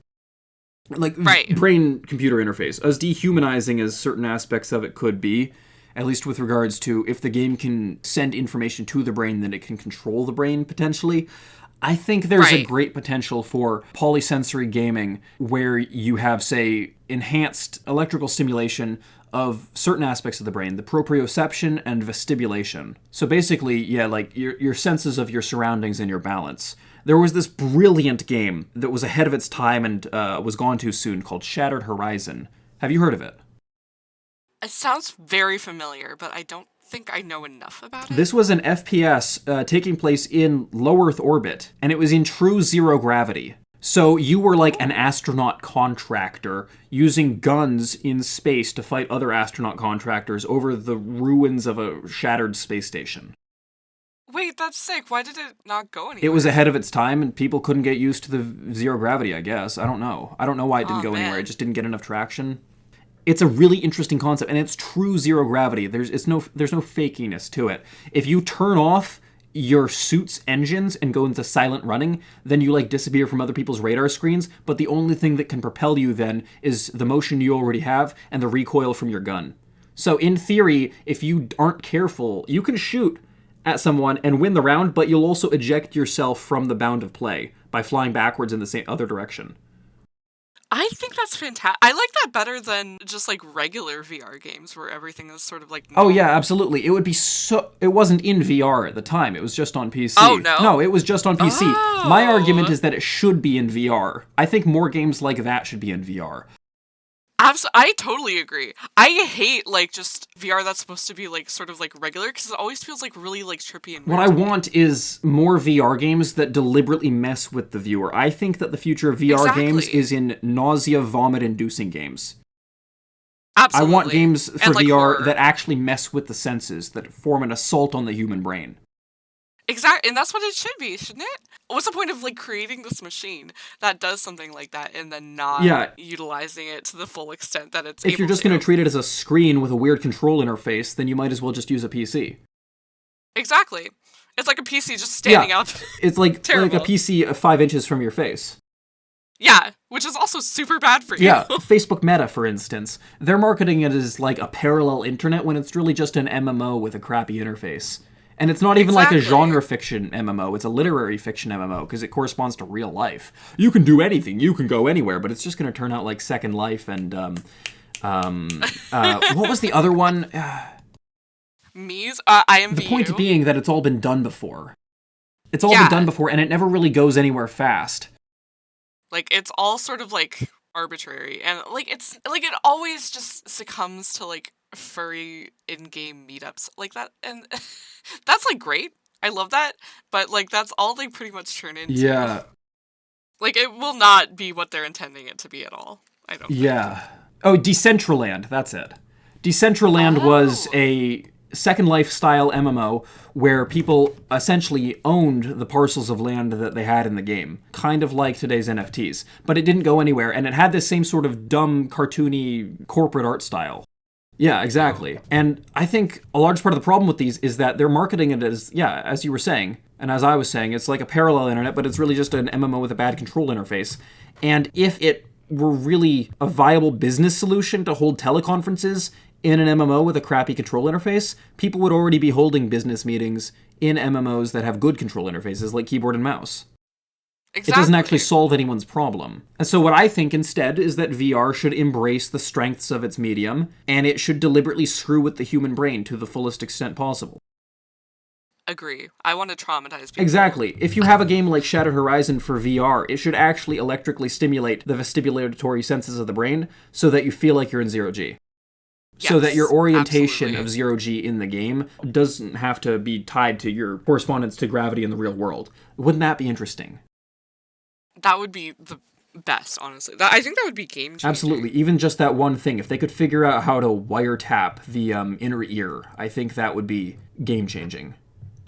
Like, Right. brain-computer interface. As dehumanizing as certain aspects of it could be, at least with regards to if the game can send information to the brain, then it can control the brain, potentially. I think there's a Right. great potential for polysensory gaming where you have, say, enhanced electrical stimulation of certain aspects of the brain, the proprioception and vestibulation. So basically, yeah, like your senses of your surroundings and your balance. There was this brilliant game that was ahead of its time and was gone too soon called Shattered Horizon. Have you heard of it? It sounds very familiar, but I don't think I know enough about it. This was an FPS taking place in low Earth orbit, and it was in true zero gravity. So you were like an astronaut contractor using guns in space to fight other astronaut contractors over the ruins of a shattered space station. Wait, that's sick. Why did it not go anywhere? It was ahead of its time, and people couldn't get used to the zero gravity, I guess. I don't know. I don't know why it didn't go anywhere. It just didn't get enough traction. It's a really interesting concept, and it's true zero gravity. There's no fakiness to it. If you turn off your suit's engines and go into silent running, then you like disappear from other people's radar screens, but the only thing that can propel you then is the motion you already have and the recoil from your gun. So in theory, if you aren't careful, you can shoot at someone and win the round, but you'll also eject yourself from the bound of play by flying backwards in the same other direction. I think that's fantastic. I like that better than just like regular VR games where everything is sort of like Oh yeah, absolutely. It would be it wasn't in VR at the time. It was just on PC. Oh, no? No, it was just on PC. Oh. My argument is that it should be in VR. I think more games like that should be in VR. I totally agree. I hate like just VR that's supposed to be like sort of like regular because it always feels like really like trippy and weird. What I want is more VR games that deliberately mess with the viewer. I think that the future of VR games is in nausea, vomit-inducing games. Absolutely. I want games for and, like, VR horror. that actually mess with the senses, that form an assault on the human brain. Exactly, and that's what it should be, shouldn't it? What's the point of like creating this machine that does something like that and then not utilizing it to the full extent that it's If you're just going to treat it as a screen with a weird control interface, then you might as well just use a PC. Exactly. It's like a PC just standing up. It's like a Terrible. PC 5 inches from your face. Yeah, which is also super bad for you. Yeah, Facebook Meta, for instance. They're marketing it as like a parallel internet when it's really just an MMO with a crappy interface. And it's not even like a genre fiction MMO, it's a literary fiction MMO, because it corresponds to real life. You can do anything, you can go anywhere, but it's just going to turn out like Second Life and, what was the other one? Mies? IMVU? The point being that it's all been done before. It's all been done before, and it never really goes anywhere fast. Like, it's all sort of, like, arbitrary, and, like, it's, like, it always just succumbs to, like, furry in-game meetups like that, and that's, like, great. I love that, but, like, that's all they pretty much turn into. Yeah. Like, it will not be what they're intending it to be at all, I don't think. Oh, Decentraland, that's it. Decentraland was a Second Life style MMO where people essentially owned the parcels of land that they had in the game, kind of like today's NFTs, but it didn't go anywhere, and it had this same sort of dumb, cartoony corporate art style. Yeah, exactly. And I think a large part of the problem with these is that they're marketing it as, as you were saying, and as I was saying, it's like a parallel internet, but it's really just an MMO with a bad control interface. And if it were really a viable business solution to hold teleconferences in an MMO with a crappy control interface, people would already be holding business meetings in MMOs that have good control interfaces, like keyboard and mouse. Exactly. It doesn't actually solve anyone's problem. And so what I think instead is that VR should embrace the strengths of its medium, and it should deliberately screw with the human brain to the fullest extent possible. Agree. I want to traumatize people. Exactly. If you have a game like Shattered Horizon for VR, it should actually electrically stimulate the vestibulatory senses of the brain so that you feel like you're in zero-G. So that your orientation of zero-G in the game doesn't have to be tied to your correspondence to gravity in the real world. Wouldn't that be interesting? That would be the best, honestly. I think that would be game-changing. Absolutely. Even just that one thing. If they could figure out how to wiretap the inner ear, I think that would be game-changing.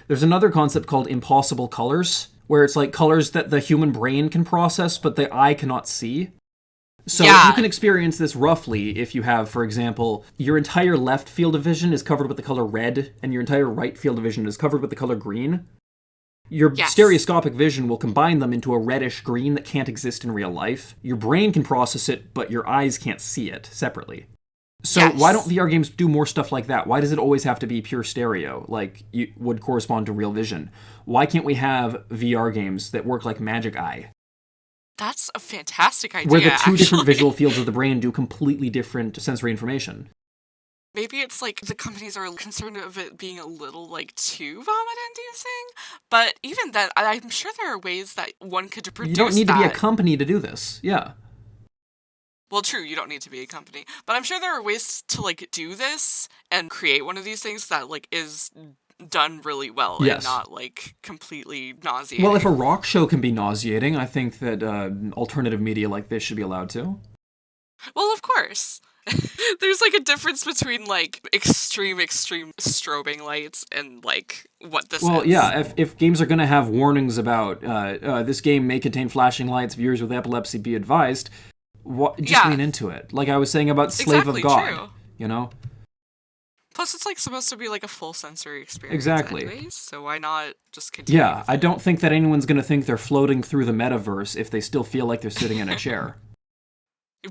There's another concept called impossible colors, where it's like colors that the human brain can process, but the eye cannot see. So you can experience this roughly if you have, for example, your entire left field of vision is covered with the color red, and your entire right field of vision is covered with the color green. Your stereoscopic vision will combine them into a reddish green that can't exist in real life. Your brain can process it, but your eyes can't see it separately. So why don't VR games do more stuff like that? Why does it always have to be pure stereo, like you would correspond to real vision? Why can't we have VR games that work like Magic Eye? That's a fantastic idea, where the two different visual fields of the brain do completely different sensory information. Maybe it's like the companies are concerned of it being a little like too vomit-inducing, but even then, I'm sure there are ways that one could produce. You don't need to be a company to do this. Yeah. Well, true, you don't need to be a company, but I'm sure there are ways to like do this and create one of these things that like is done really well and not like completely nauseating. Well, if a rock show can be nauseating, I think that alternative media like this should be allowed to. Well, of course. There's like a difference between like extreme strobing lights and like what this is. Well, yeah, if games are going to have warnings about this game may contain flashing lights, viewers with epilepsy be advised, just lean into it. Like I was saying about Slave of God, true. You know? Plus, it's like supposed to be like a full sensory experience. Exactly. Anyways, so why not just continue? Yeah, I don't think that anyone's going to think they're floating through the metaverse if they still feel like they're sitting in a chair.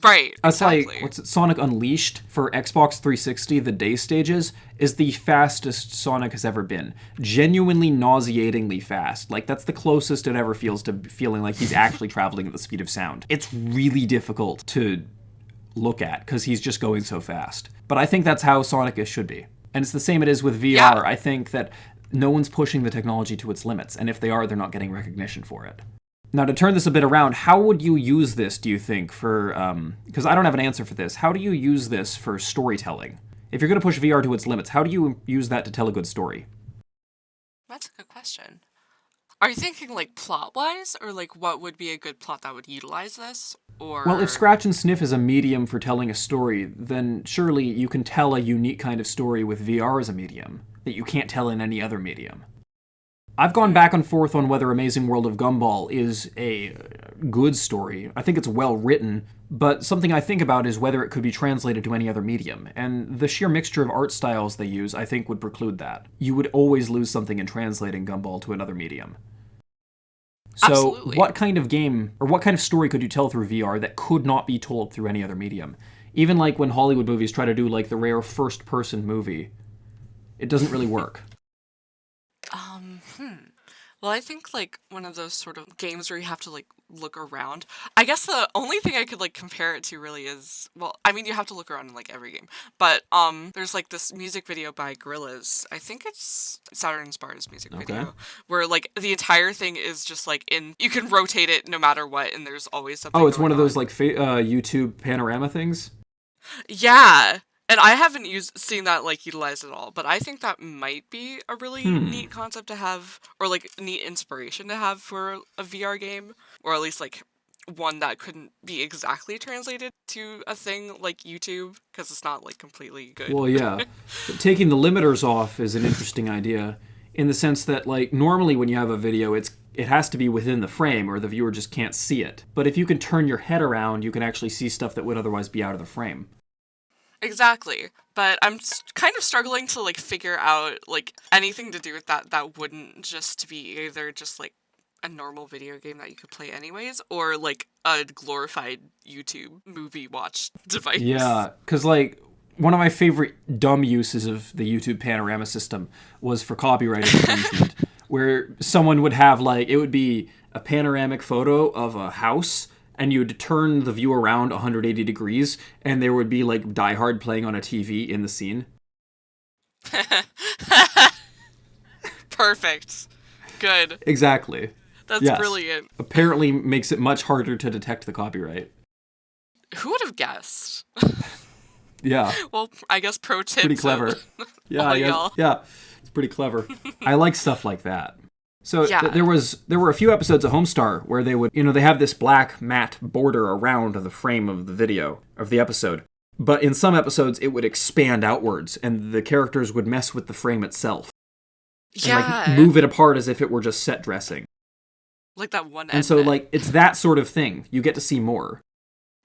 Right. That's exactly. like, what's it? Sonic Unleashed for Xbox 360, the day stages, is the fastest Sonic has ever been. Genuinely nauseatingly fast. Like, that's the closest it ever feels to feeling like he's actually traveling at the speed of sound. It's really difficult to look at because he's just going so fast. But I think that's how Sonic should be. And it's the same it is with VR. Yeah. I think that no one's pushing the technology to its limits, and if they are, they're not getting recognition for it. Now, to turn this a bit around, how would you use this, do you think, for... Because I don't have an answer for this. How do you use this for storytelling? If you're going to push VR to its limits, how do you use that to tell a good story? That's a good question. Are you thinking, like, plot-wise? Or, like, what would be a good plot that would utilize this? Or... Well, if Scratch and Sniff is a medium for telling a story, then surely you can tell a unique kind of story with VR as a medium that you can't tell in any other medium. I've gone back and forth on whether Amazing World of Gumball is a good story. I think it's well written, but something I think about is whether it could be translated to any other medium. And the sheer mixture of art styles they use, I think, would preclude that. You would always lose something in translating Gumball to another medium. So Absolutely. What kind of game, or what kind of story could you tell through VR that could not be told through any other medium? Even like when Hollywood movies try to do like the rare first-person movie, it doesn't really work. Well, I think, like, one of those sort of games where you have to, like, look around. I guess the only thing I could, like, compare it to really is, well, I mean, you have to look around in, like, every game. But, there's, like, this music video by Gorillaz. I think it's Saturn's Bar's music video. Where, like, the entire thing is just, like, you can rotate it no matter what, and there's always something Oh, it's going one of those, on. like, YouTube panorama things? Yeah! And I haven't seen that, like, utilized at all, but I think that might be a really neat concept to have, or, like, neat inspiration to have for a VR game, or at least, like, one that couldn't be exactly translated to a thing like YouTube, because it's not, like, completely good. Well, yeah. But taking the limiters off is an interesting idea, in the sense that, like, normally when you have a video, it has to be within the frame, or the viewer just can't see it. But if you can turn your head around, you can actually see stuff that would otherwise be out of the frame. Exactly. But I'm kind of struggling to, like, figure out, like, anything to do with that wouldn't just be either just, like, a normal video game that you could play anyways, or, like, a glorified YouTube movie watch device. Yeah, because, like, one of my favorite dumb uses of the YouTube panorama system was for copyright infringement, where someone would have, like, it would be a panoramic photo of a house, and you'd turn the view around 180 degrees, and there would be, like, Die Hard playing on a TV in the scene. Perfect. Good. Exactly. That's Yes. brilliant. Apparently makes it much harder to detect the copyright. Who would have guessed? Yeah, Well, I guess pro tip. pretty clever. Yeah, all y'all. yeah, it's pretty clever. I like stuff like that. So Yeah. there were a few episodes of Homestar where they would, they have this black matte border around the frame of the video, of the episode. But in some episodes, it would expand outwards, and the characters would mess with the frame itself. And, Yeah. like, move it apart as if it were just set dressing. Like that one And so, edit. like, it's that sort of thing. You get to see more.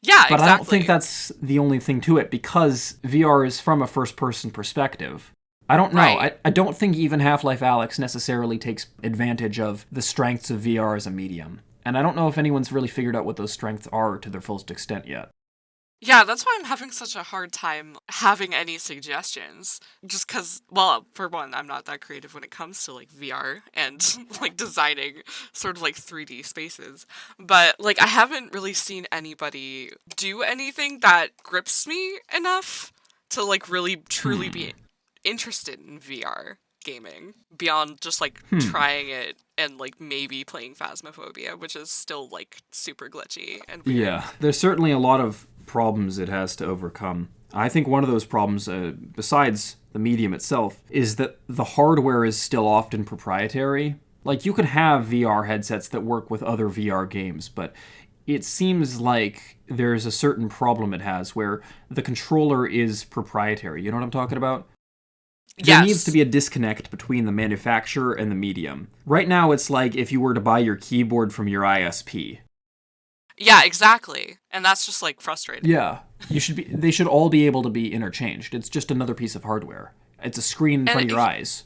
Yeah, But exactly. I don't think that's the only thing to it, because VR is from a first-person perspective. I don't know. Right. I don't think even Half-Life Alyx necessarily takes advantage of the strengths of VR as a medium. And I don't know if anyone's really figured out what those strengths are to their fullest extent yet. Yeah, that's why I'm having such a hard time having any suggestions. Just because, well, for one, I'm not that creative when it comes to, like, VR and, like, designing sort of, like, 3D spaces. But, like, I haven't really seen anybody do anything that grips me enough to, like, really, truly be interested in VR gaming. Beyond just, like, trying it and, like, maybe playing Phasmophobia, which is still, like, super glitchy and weird. Yeah, there's certainly a lot of problems it has to overcome. I think one of those problems, besides the medium itself, is that the hardware is still often proprietary. Like, you can have VR headsets that work with other VR games, but it seems like there's a certain problem it has where the controller is proprietary. You know what I'm talking about? There needs to be a disconnect between the manufacturer and the medium. Right now, it's like if you were to buy your keyboard from your ISP. Yeah, exactly. And that's just, like, frustrating. Yeah. They should all be able to be interchanged. It's just another piece of hardware. It's a screen in front of your eyes.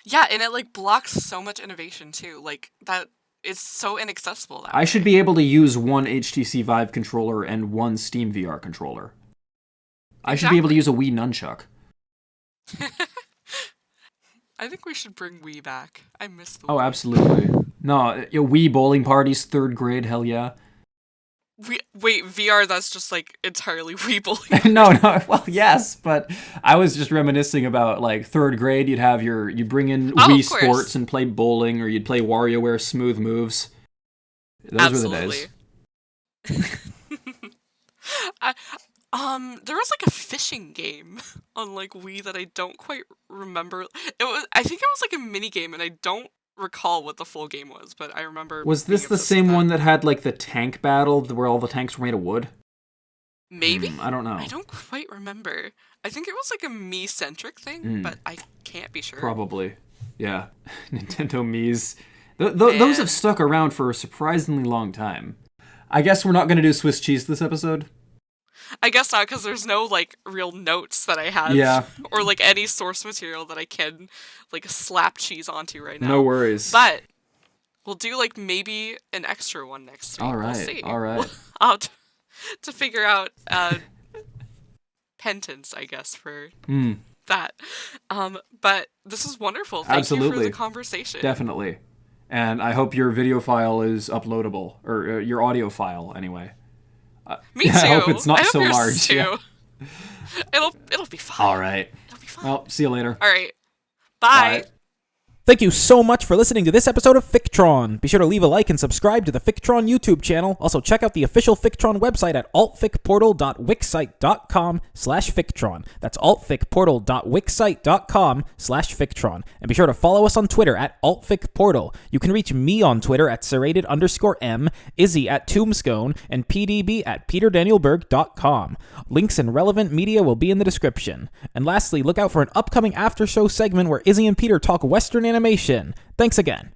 Yeah, and it, like, blocks so much innovation, too. Like, that is so inaccessible that I way. should be able to use one HTC Vive controller and one Steam VR controller. I should be able to use a Wii nunchuck. I think we should bring Wii back. I miss the Oh, Wii. absolutely. No, Wii bowling parties, 3rd grade, hell yeah. Wait, VR, that's just, like, entirely Wii bowling. No, well, yes, but I was just reminiscing about, like, 3rd grade, you'd bring in Wii of course. Sports and play bowling, or you'd play WarioWare Smooth Moves. Those were the days. There was like a fishing game on like Wii that I don't quite remember. I think it was like a mini game, and I don't recall what the full game was, but I remember. Was this the same one that had like the tank battle where all the tanks were made of wood? Maybe. I don't know. I don't quite remember. I think it was like a me-centric thing, but I can't be sure. Probably. Yeah. Nintendo Mii's. Those have stuck around for a surprisingly long time. I guess we're not going to do Swiss cheese this episode. I guess not, because there's no like real notes that I have. Yeah. Or like any source material that I can like slap cheese onto right now. No worries. But we'll do like maybe an extra one next week. All right. We'll see. All right. To figure out penance, I guess, for that. But this is wonderful. Thank you for the conversation. Definitely. And I hope your video file is uploadable, or your audio file, anyway. Me too. I hope it's not so yours large. Too. Yeah. It'll be fine. All right. It'll be fine. Well, see you later. All right. Bye. Thank you so much for listening to this episode of Fictron. Be sure to leave a like and subscribe to the Fictron YouTube channel. Also, check out the official Fictron website at altficportal.wixsite.com/Fictron. That's altficportal.wixsite.com/Fictron. And be sure to follow us on Twitter at altficportal. You can reach me on Twitter at serrated_M, Izzy at Tombstone, and PDB at peterdanielberg.com. Links and relevant media will be in the description. And lastly, look out for an upcoming after show segment where Izzy and Peter talk Western animation. Thanks again.